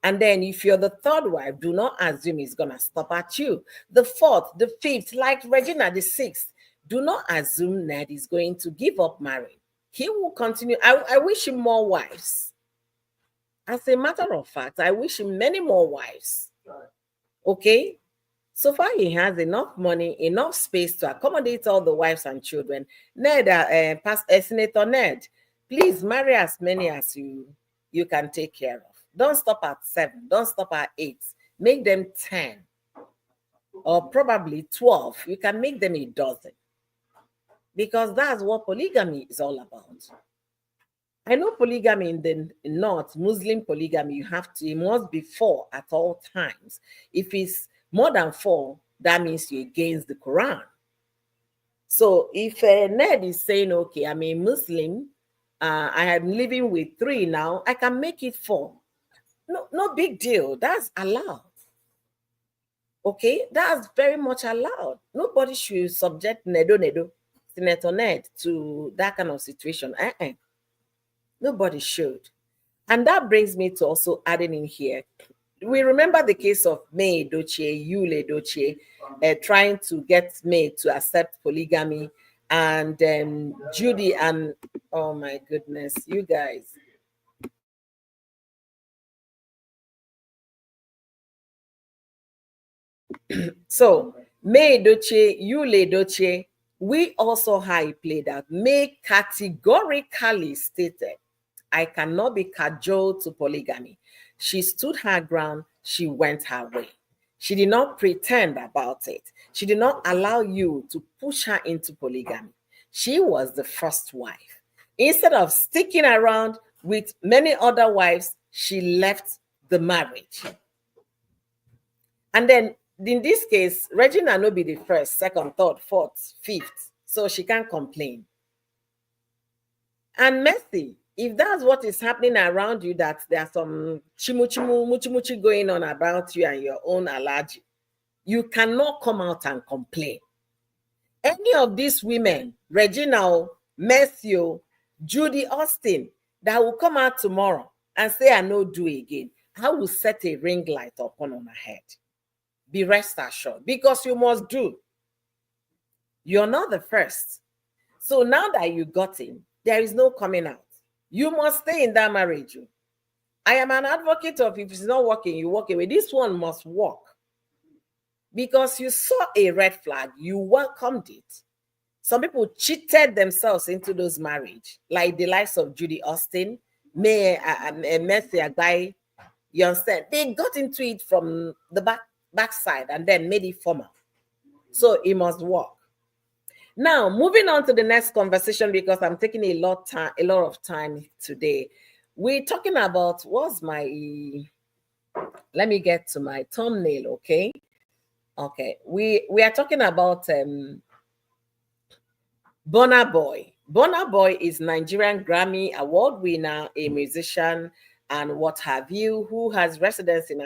And then if you're the third wife, do not assume he's going to stop at you. The 4th, the 5th, like Regina, the 6th, do not assume Ned is going to give up marrying. He will continue. I wish him more wives. As a matter of fact, I wish him many more wives. Okay? So far, he has enough money, enough space to accommodate all the wives and children. Ned, Senator Ned, please marry as many as you can take care of. Don't stop at 7. Don't stop at 8. Make them 10 or probably 12. You can make them a dozen, because that's what polygamy is all about. I know polygamy in the North, Muslim polygamy, it must be 4 at all times. If it's more than 4, that means you're against the Quran. So if Ned is saying, okay, I'm a Muslim, I am living with 3 now, I can make it 4. No big deal. That's allowed. Okay, that's very much allowed. Nobody should subject Senator Ned to that kind of situation. Nobody should. And that brings me to also adding in here. We remember the case of May Edochie, Yule Edochie, trying to get May to accept polygamy, and Judy and, oh my goodness, you guys. So May Edochie, Yule Edochie, we also how he played out. May categorically stated, I cannot be cajoled to polygamy. She stood her ground. She went her way. She did not pretend about it. She did not allow you to push her into polygamy. She was the first wife. Instead of sticking around with many other wives, she left the marriage. And then in this case, Regina no be the first, second, third, fourth, fifth. So she can't complain. And Mercy, if that's what is happening around you, that there's some muchi going on about you and your own allergy, you cannot come out and complain. Any of these women, Regina, Mercy, Judy Austin, that will come out tomorrow and say, I no do again, I will set a ring light upon on her head. Be rest assured, because you must do. You're not the first. So now that you got in, there is no coming out. You must stay in that marriage. I am an advocate of, if it's not working, you walk away. This one must work. Because you saw a red flag, you welcomed it. Some people cheated themselves into those marriage, like the likes of Judy Austin, Mercy Agbaye. You understand? They got into it from the backside and then made it formal. So it must work. Now, moving on to the next conversation, because I'm taking a lot of time today. We're talking about let me get to my thumbnail, okay? Okay, we are talking about Burna Boy. Burna Boy is Nigerian Grammy Award winner, a musician, and what have you, who has residence in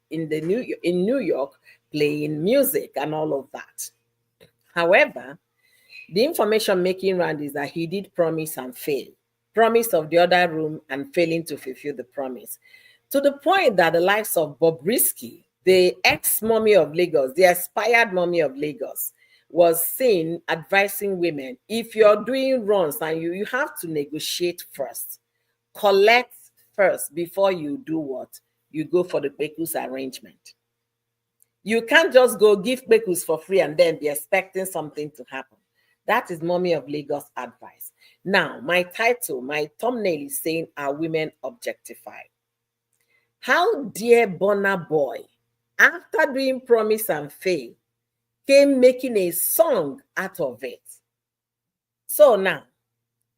New York, playing music and all of that. However, the information making round is that he did promise and fail. Promise of the other room and failing to fulfill the promise. To the point that the likes of Bobrisky, the ex-mommy of Lagos, the aspired mommy of Lagos, was seen advising women, if you're doing runs and you have to negotiate first, collect first before you do what? You go for the Pekus arrangement. You can't just go give Pekus for free and then be expecting something to happen. That is Mommy of Lagos advice. Now, my title, my thumbnail is saying, are women objectified? How dare Burna Boy, after doing promise and fail, came making a song out of it? So now,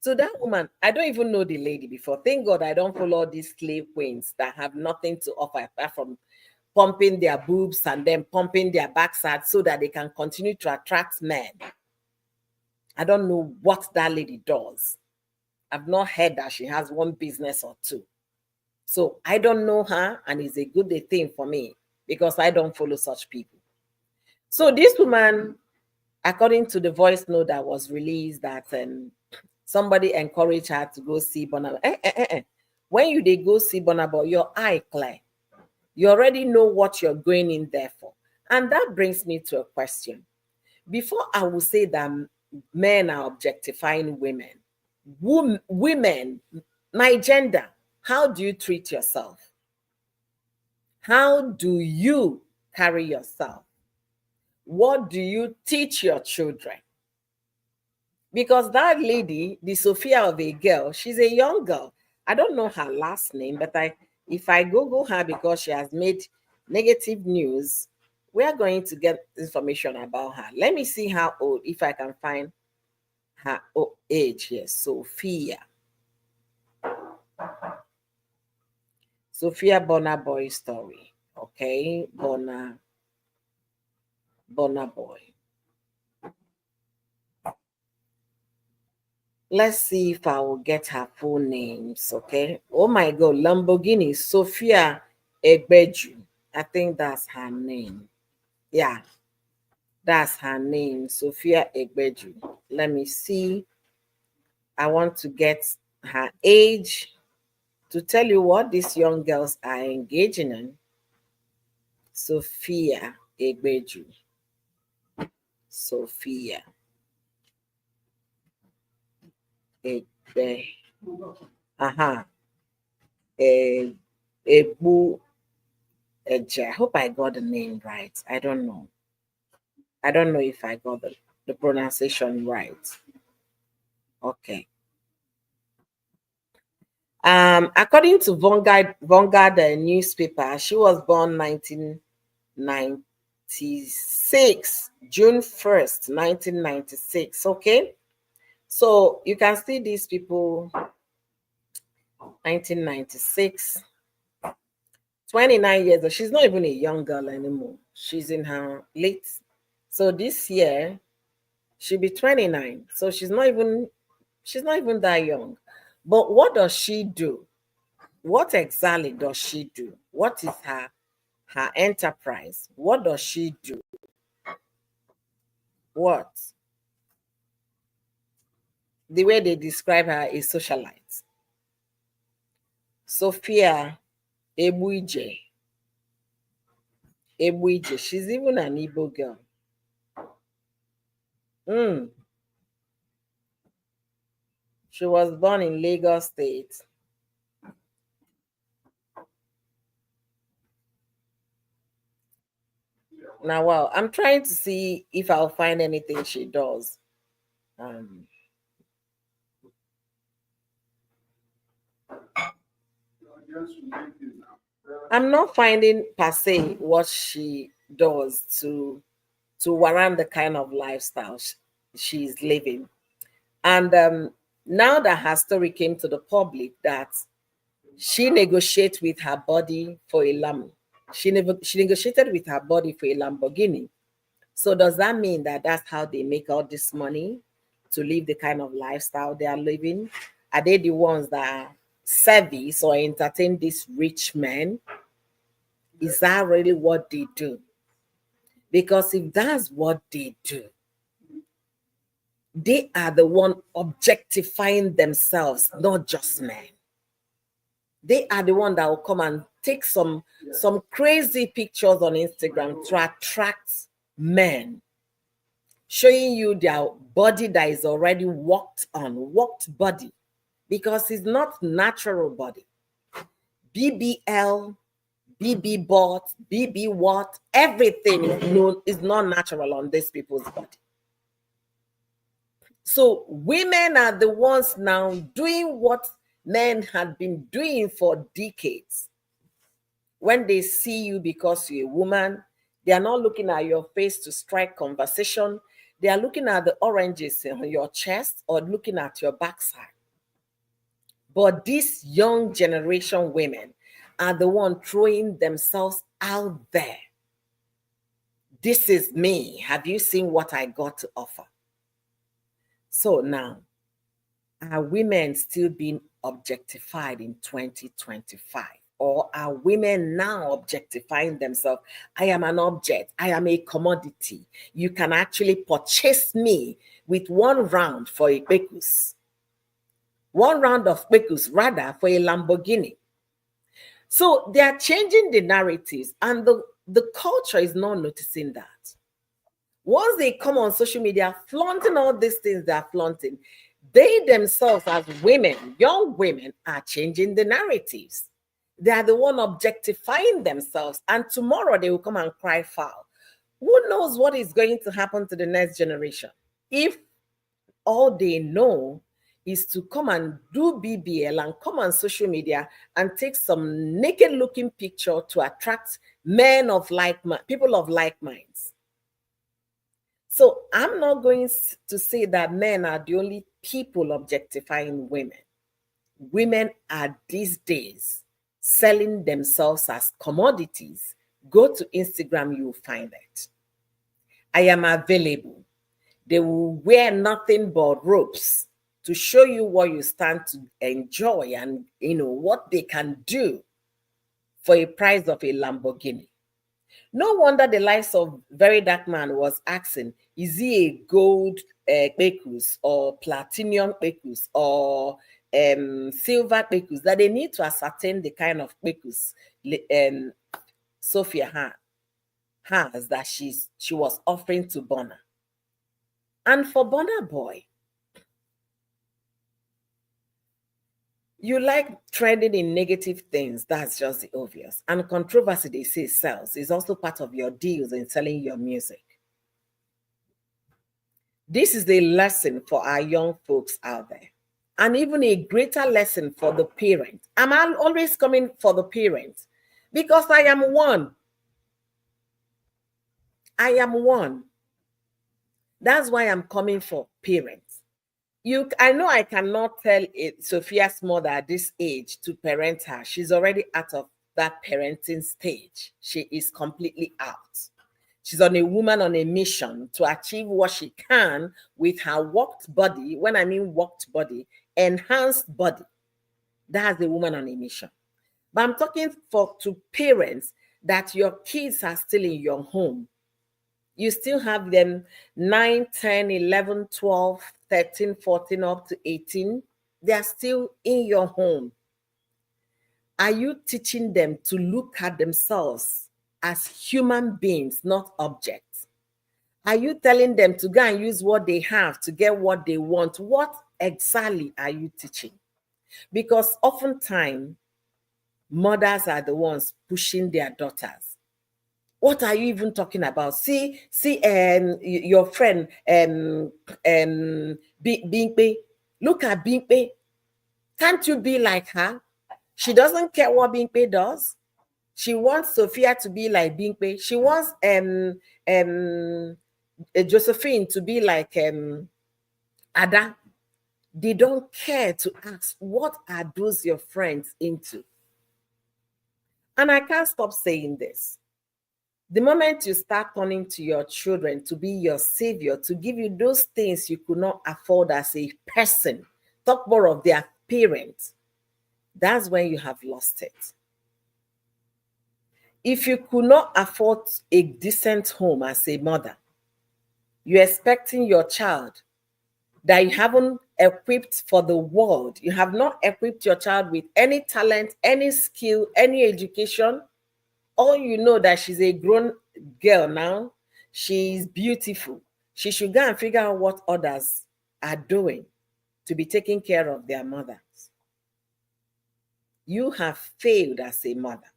to that woman, I don't even know the lady before. Thank God I don't follow these slave queens that have nothing to offer apart from pumping their boobs and then pumping their backside so that they can continue to attract men. I don't know what that lady does. I've not heard that she has one business or two. So I don't know her, and it's a good thing for me because I don't follow such people. So this woman, according to the voice note that was released, that somebody encouraged her to go see Burna. When you go see Burna Boy, your eye clear. You already know what you're going in there for. And that brings me to a question. Before I will say that men are objectifying women, women, my gender, how do you treat yourself? How do you carry yourself? What do you teach your children? Because that lady, the Sophia of a girl, she's a young girl. I don't know her last name, but if I Google her because she has made negative news, we are going to get information about her. Let me see how old, if I can find her age here. Sophia Burna Boy story. Okay, Burna Boy. Let's see if I will get her full names. Okay. Oh my God, Lamborghini Sophia Egbeju. I think that's her name. Yeah, that's her name, Sophia Egbeju. Let me see. I want to get her age to tell you what these young girls are engaging in. Sophia Egbeju. Sophia Egbe. Ebu Eje. I hope I got the name right. I don't know. I don't know if I got the pronunciation right. Okay. According to Vanguard newspaper, she was born 1996, June 1st, 1996. Okay. So you can see these people, 1996, 29 years old. She's not even a young girl anymore. She's in her late. So this year, she'll be 29. So she's not even that young. But what does she do? What exactly does she do? What is her enterprise? What does she do? What? The way they describe her is socialite. Sophia Ebuije. Ebuije. She's even an Igbo girl. She was born in Lagos State. Now, wow, I'm trying to see if I'll find anything she does. Um, I'm not finding per se what she does to warrant the kind of lifestyle she's living. And now that her story came to the public, that she negotiates with her body for a lamb, she negotiated with her body for a Lamborghini. So does that mean that that's how they make all this money to live the kind of lifestyle they are living? Are they the ones that service or entertain these rich men? Is that really what they do? Because if that's what they do, they are the one objectifying themselves, not just men. They are the one that will come and take some crazy pictures on Instagram to attract men, showing you their body that is already worked body, because it's not natural body. BBL, BB bot, BB what, everything is not natural on these people's body. So women are the ones now doing what men had been doing for decades. When they see you because you're a woman, they are not looking at your face to strike conversation. They are looking at the oranges on your chest or looking at your backside. But these young generation women are the one throwing themselves out there. This is me. Have you seen what I got to offer? So now, are women still being objectified in 2025? Or are women now objectifying themselves? I am an object. I am a commodity. You can actually purchase me with one round for a Bekus. One round of Bekus, rather, for a Lamborghini. So they are changing the narratives, and the culture is not noticing that. Once they come on social media flaunting all these things they're flaunting, they themselves as women, young women, are changing the narratives. They are the one objectifying themselves, and tomorrow they will come and cry foul. Who knows what is going to happen to the next generation if all they know is to come and do BBL and come on social media and take some naked looking picture to attract men of people of like minds. So I'm not going to say that men are the only people objectifying women. Women are these days selling themselves as commodities. Go to Instagram, you'll find it. I am available. They will wear nothing but ropes to show you what you stand to enjoy and what they can do for a price of a Lamborghini. No wonder the likes of Very Dark Man was asking, is he a gold Bekus or platinum Bekus or silver Bekus? That they need to ascertain the kind of Bekus Sophia has that she was offering to Burna. And for Burna Boy, you like trending in negative things. That's just the obvious. And controversy, they say, sells. Is also part of your deals in selling your music. This is a lesson for our young folks out there. and even a greater lesson for the parent. I'm always coming for the parent because I am one. I am one. That's why I'm coming for parents. I know I cannot tell Sophia's mother at this age to parent her. She's already out of that parenting stage. She is completely out. She's on a mission to achieve what she can with her worked body. When I mean worked body, enhanced body. That's the woman on a mission. But I'm talking to parents that your kids are still in your home. You still have them 9, 10, 11, 12, 13, 14, up to 18. They are still in your home. Are you teaching them to look at themselves as human beings, not objects? Are you telling them to go and use what they have to get what they want? What exactly are you teaching? Because oftentimes, mothers are the ones pushing their daughters. What are you even talking about? See, your friend, Bimpe. Look at Bimpe. Can't you be like her? She doesn't care what Bimpe does. She wants Sophia to be like Bimpe. She wants Josephine to be like Ada. They don't care to ask, what are those your friends into? And I can't stop saying this. The moment you start turning to your children to be your savior, to give you those things you could not afford as a person, talk more of their parents, that's when you have lost it. If you could not afford a decent home as a mother, you're expecting your child that you haven't equipped for the world. You have not equipped your child with any talent, any skill, any education. All you know that she's a grown girl now. She's beautiful. She should go and figure out what others are doing to be taking care of their mothers. You have failed as a mother.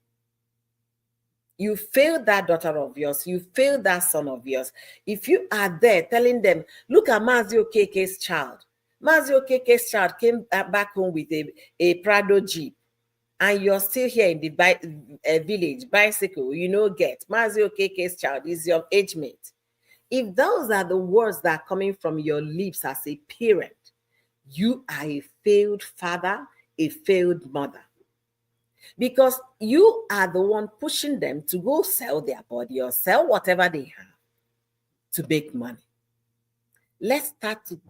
You failed that daughter of yours. You failed that son of yours. If you are there telling them, look at Mazio Keke's child. Mazio Keke's child came back home with a Prado Jeep. And you're still here in the village, bicycle, get. Mazio Keke's child is your age mate. If those are the words that are coming from your lips as a parent, you are a failed father, a failed mother. Because you are the one pushing them to go sell their body or sell whatever they have to make money. Let's start to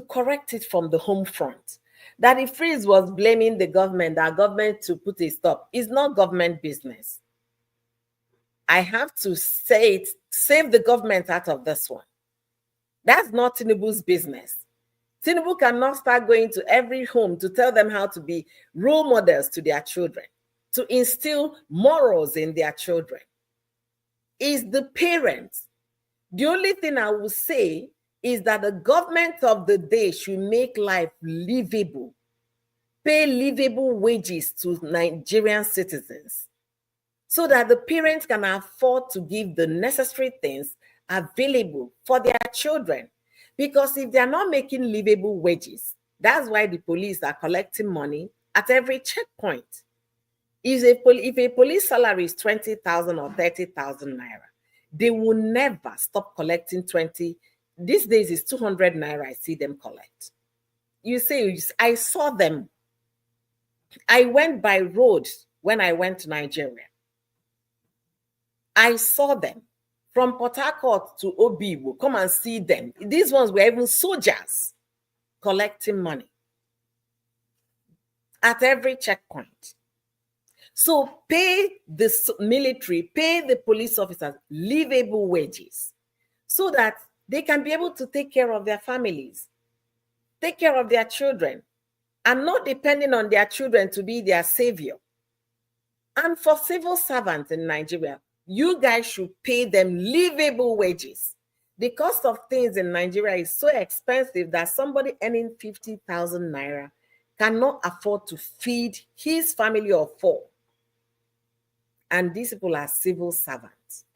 correct it from the home front. That if Freeze was blaming the government, our government to put a stop, is not government business. I have to say it, save the government out of this one. That's not Tinubu's business. Tinubu cannot start going to every home to tell them how to be role models to their children, to instill morals in their children. It's the parents. The only thing I will say is that the government of the day should make life livable, pay livable wages to Nigerian citizens, so that the parents can afford to give the necessary things available for their children. Because if they're not making livable wages, that's why the police are collecting money at every checkpoint. If a police salary is 20,000 or 30,000 naira, they will never stop collecting 20. These days it's 200 naira I see them collect. You say, I saw them. I went by road when I went to Nigeria. I saw them. From Port Harcourt to Obibo, come and see them. These ones were even soldiers collecting money at every checkpoint. So pay the military, pay the police officers livable wages so that they can be able to take care of their families, take care of their children, and not depending on their children to be their savior. And for civil servants in Nigeria, you guys should pay them livable wages. The cost of things in Nigeria is so expensive that somebody earning 50,000 naira cannot afford to feed his family of 4. And these people are civil servants.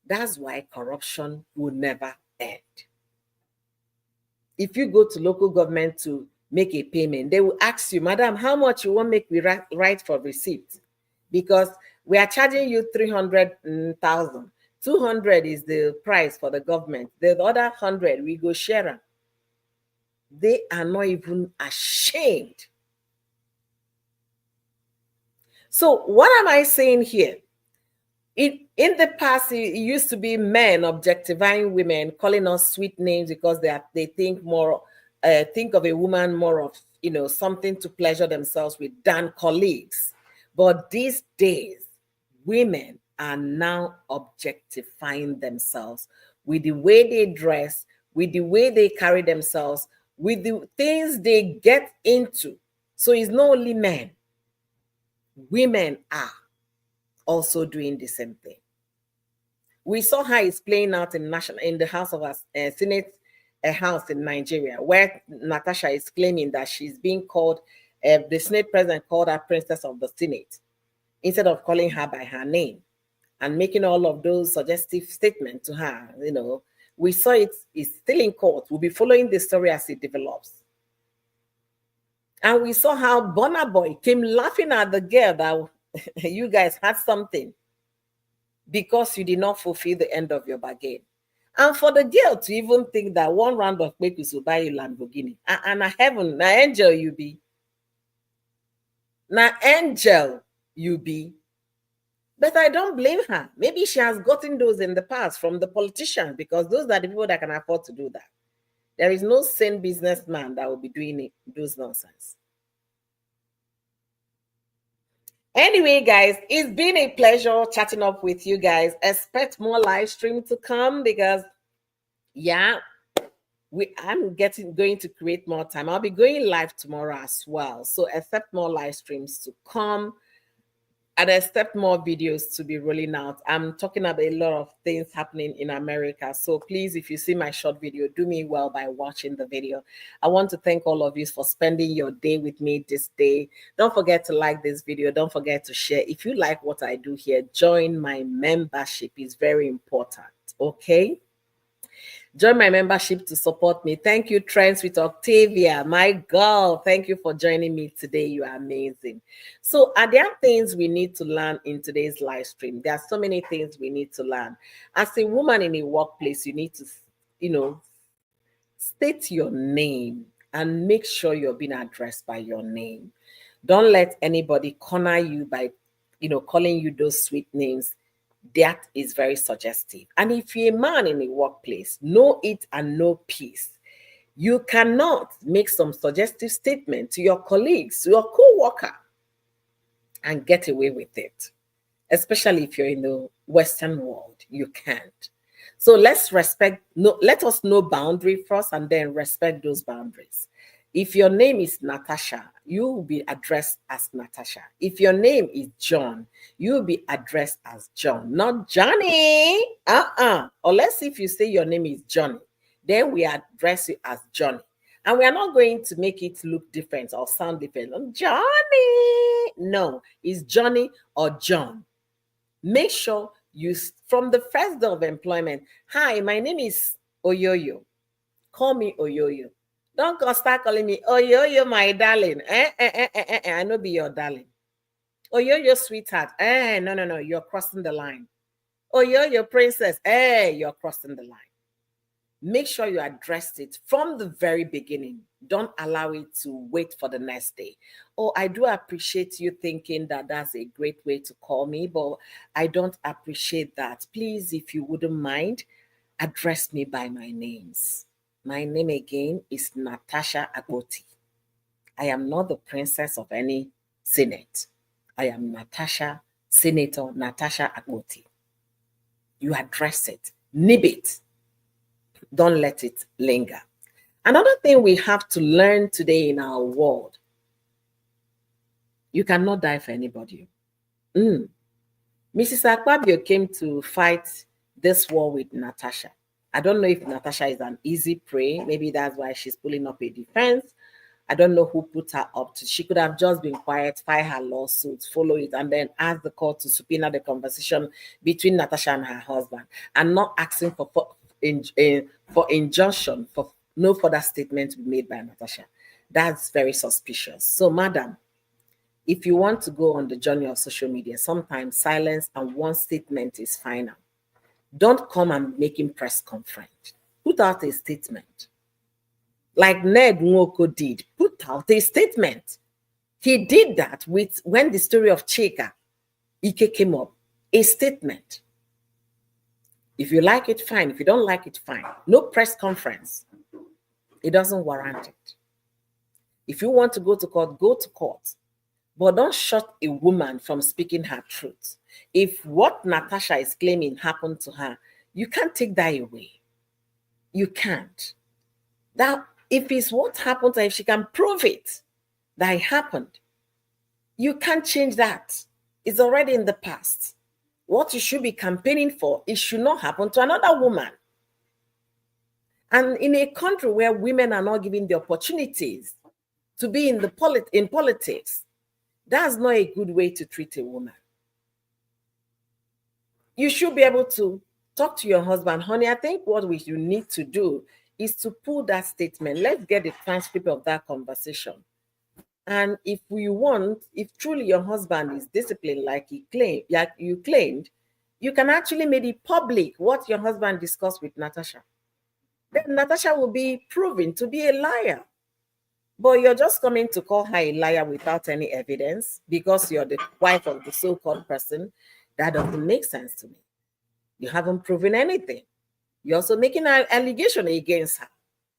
That's why corruption will never end. If you go to local government to make a payment, they will ask you, madam, how much you want make we write for receipt? Because we are charging you 300,000. 200 is the price for the government. The other 100, we go share them. They are not even ashamed. So what am I saying here? In the past, it used to be men objectifying women, calling us sweet names because they think more, think of a woman more of, something to pleasure themselves with than colleagues. But these days, women are now objectifying themselves with the way they dress, with the way they carry themselves, with the things they get into. So it's not only men. Women are also doing the same thing. We saw how it's playing out in the House of Senate, a house in Nigeria, where Natasha is claiming that she's being called, the Senate president called her Princess of the Senate, instead of calling her by her name and making all of those suggestive statements to her. We saw it's still in court. We'll be following the story as it develops. And we saw how Burna Boy came laughing at the girl that you guys had something because you did not fulfill the end of your bargain. And for the girl to even think that one round of Quakers will buy you Lamborghini. And a heaven, na angel you be. Na angel you be. But I don't blame her. Maybe she has gotten those in the past from the politicians, because those are the people that can afford to do that. There is no sane businessman that will be doing those nonsense. Anyway, guys, it's been a pleasure chatting up with you guys. Expect more live stream to come because, yeah, I'm going to create more time. I'll be going live tomorrow as well. So expect more live streams to come. And I expect more videos to be rolling out. I'm talking about a lot of things happening in America. So please, if you see my short video, do me well by watching the video. I want to thank all of you for spending your day with me this day. Don't forget to like this video. Don't forget to share. If you like what I do here, join my membership. It's very important. Okay? Join my membership to support me. Thank you, Trends with Octavia. My girl, thank you for joining me today. You are amazing. So are there things we need to learn in today's live stream? There are so many things we need to learn. As a woman in a workplace, you need to, state your name and make sure you're being addressed by your name. Don't let anybody corner you by, calling you those sweet names. That is very suggestive. And if you're a man in a workplace, know it and know peace. You cannot make some suggestive statement to your colleagues, to your co-worker, and get away with it. Especially if you're in the Western world, you can't. So let us know boundary first and then respect those boundaries. If your name is Natasha, you will be addressed as Natasha. If your name is John, you will be addressed as John, not Johnny. Unless if you say your name is Johnny, then we address you as Johnny. And we are not going to make it look different or sound different. Johnny. No, it's Johnny or John. Make sure you, from the first day of employment, hi, my name is Oyoyo. Call me Oyoyo. Don't start calling me, oh, yo, my darling. I know be your darling. Oh, your sweetheart. No. You're crossing the line. Oh, your princess. You're crossing the line. Make sure you address it from the very beginning. Don't allow it to wait for the next day. Oh, I do appreciate you thinking that that's a great way to call me, but I don't appreciate that. Please, if you wouldn't mind, address me by my names. My name again is Natasha Agboti. I am not the princess of any senate. I am Natasha, Senator Natasha Agboti. You address it, nib it. Don't let it linger. Another thing we have to learn today in our world, you cannot die for anybody. Mrs. Akpabio came to fight this war with Natasha. I don't know if Natasha is an easy prey. Maybe that's why she's pulling up a defense. I don't know who put her up to. She could have just been quiet, file her lawsuits, follow it, and then ask the court to subpoena the conversation between Natasha and her husband, and not asking for injunction for no further statement to be made by Natasha. That's very suspicious. So, madam, if you want to go on the journey of social media, sometimes silence and one statement is final. Don't come and making press conference. Put out a statement. Like Ned Nwoko did. Put out a statement. He did that with when the story of Chika Ike came up. A statement. If you like it, fine. If you don't like it, fine. No press conference. It doesn't warrant it. If you want to go to court, go to court. But don't shut a woman from speaking her truth. If what Natasha is claiming happened to her, you can't take that away. You can't. That if it's what happened, and if she can prove it that it happened, you can't change that. It's already in the past. What you should be campaigning for, it should not happen to another woman. And in a country where women are not given the opportunities to be in politics, that's not a good way to treat a woman. You should be able to talk to your husband, honey, I think what you need to do is to pull that statement. Let's get the transcript of that conversation. And if truly your husband is disciplined like you claimed, you can actually make it public what your husband discussed with Natasha. Then Natasha will be proven to be a liar. But you're just coming to call her a liar without any evidence because you're the wife of the so-called person. That doesn't make sense to me. You haven't proven anything. You're also making an allegation against her.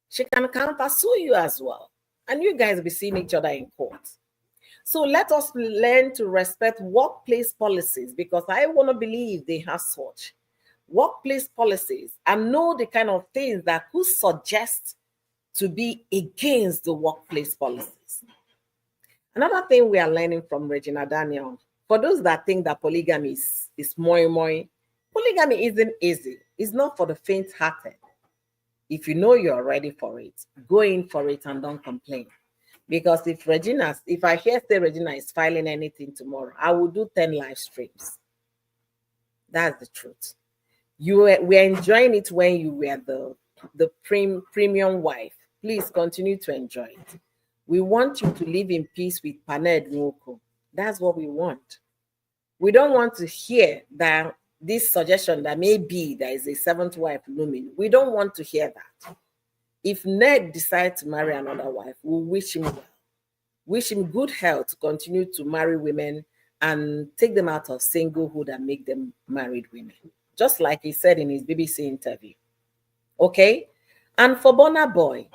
She can counter sue you as well. And you guys will be seeing each other in court. So let us learn to respect workplace policies, because I want to believe they have such workplace policies and know the kind of things that could suggest to be against the workplace policies. Another thing we are learning from Regina Daniel, for those that think that polygamy is moi moi, polygamy isn't easy. It's not for the faint-hearted. If you know you're ready for it, go in for it and don't complain. Because if I hear say Regina is filing anything tomorrow, I will do 10 live streams. That's the truth. We're enjoying it when you were the premium wife. Please continue to enjoy it. We want you to live in peace with Paned Nwoko. That's what we want. We don't want to hear that this suggestion that maybe there is a seventh wife looming. We don't want to hear that. If Ned decides to marry another wife, we'll wish him well. Wish him good health to continue to marry women and take them out of singlehood and make them married women. Just like he said in his BBC interview. Okay? And for Burna Boy,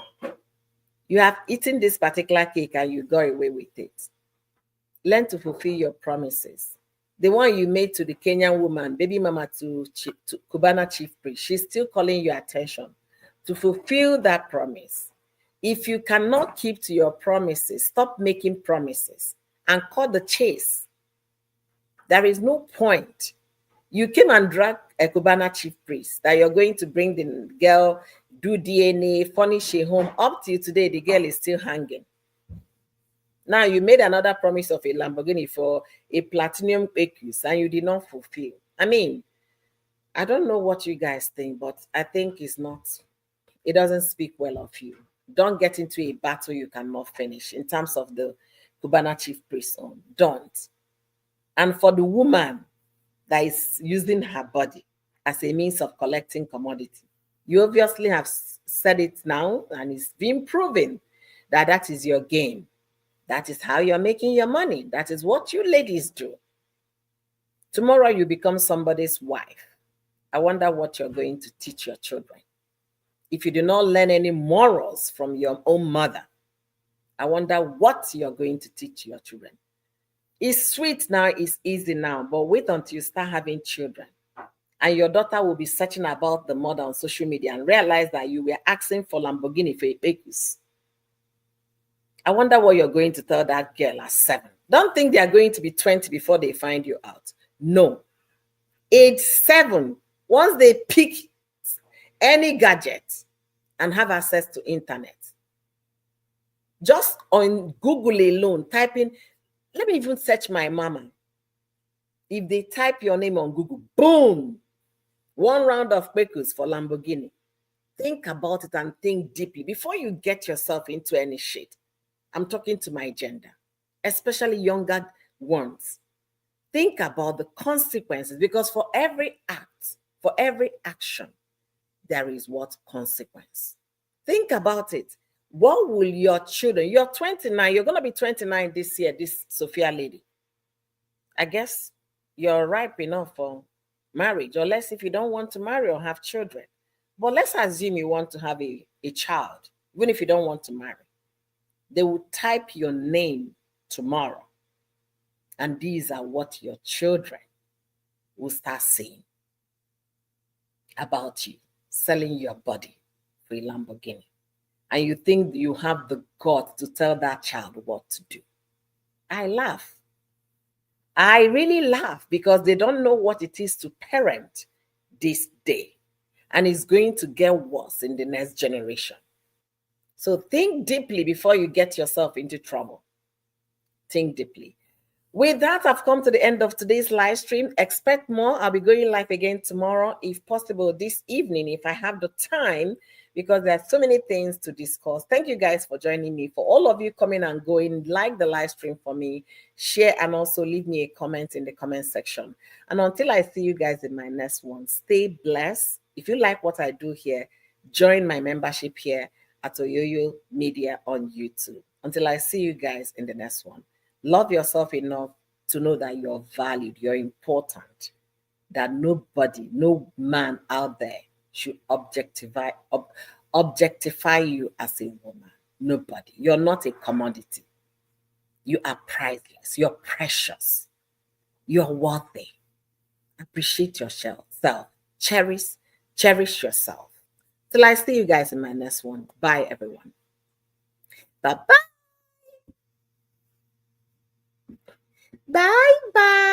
you have eaten this particular cake and you got away with it. Learn to fulfill your promises. The one you made to the Kenyan woman, baby mama to Cubana chief priest, she's still calling your attention to fulfill that promise. If you cannot keep to your promises, stop making promises and cut the chase. There is no point. You came and dragged a Cubana chief priest that you're going to bring the girl, do DNA, furnish a home. Up till today, the girl is still hanging. Now, you made another promise of a Lamborghini for a platinum Ecus and you did not fulfill. I mean, I don't know what you guys think, but I think it doesn't speak well of you. Don't get into a battle you cannot finish in terms of the Cubana chief priest. Don't. And for the woman that is using her body as a means of collecting commodity, you obviously have said it now and it's been proven that is your game. That is how you're making your money. That is what you ladies do. Tomorrow you become somebody's wife. I wonder what you're going to teach your children. If you do not learn any morals from your own mother, I wonder what you're going to teach your children. It's sweet now, it's easy now, but wait until you start having children. And your daughter will be searching about the mother on social media and realize that you were asking for Lamborghini for a Pecus. I wonder what you're going to tell that girl at 7. Don't think they are going to be 20 before they find you out. No. Age 7, once they pick any gadget and have access to internet, just on Google alone, typing, let me even search my mama. If they type your name on Google, boom, 1 round of Pecus for Lamborghini. Think about it and think deeply before you get yourself into any shit. I'm talking to my gender, especially younger ones. Think about the consequences, because for every act, for every action, there is what consequence. Think about it. What will your children, you're 29, you're going to be 29 this year, this Sophia lady. I guess you're ripe enough for marriage, unless if you don't want to marry or have children. But let's assume you want to have a child, even if you don't want to marry. They will type your name tomorrow. And these are what your children will start saying about you, selling your body for a Lamborghini. And you think you have the guts to tell that child what to do. I laugh. I really laugh because they don't know what it is to parent this day. And it's going to get worse in the next generation. So think deeply before you get yourself into trouble. Think deeply. With that, I've come to the end of today's live stream. Expect more. I'll be going live again tomorrow, if possible, this evening, if I have the time, because there are so many things to discuss. Thank you guys for joining me. For all of you coming and going, like the live stream for me, share, and also leave me a comment in the comment section. And until I see you guys in my next one, stay blessed. If you like what I do here, join my membership here at Oyoyo Media on YouTube. Until I see you guys in the next one. Love yourself enough to know that you're valued, you're important, that nobody, no man out there should objectify you as a woman. Nobody. You're not a commodity. You are priceless. You're precious. You're worthy. Appreciate yourself. Cherish yourself. Till I see you guys in my next one. Bye, everyone. Bye-bye. Bye-bye.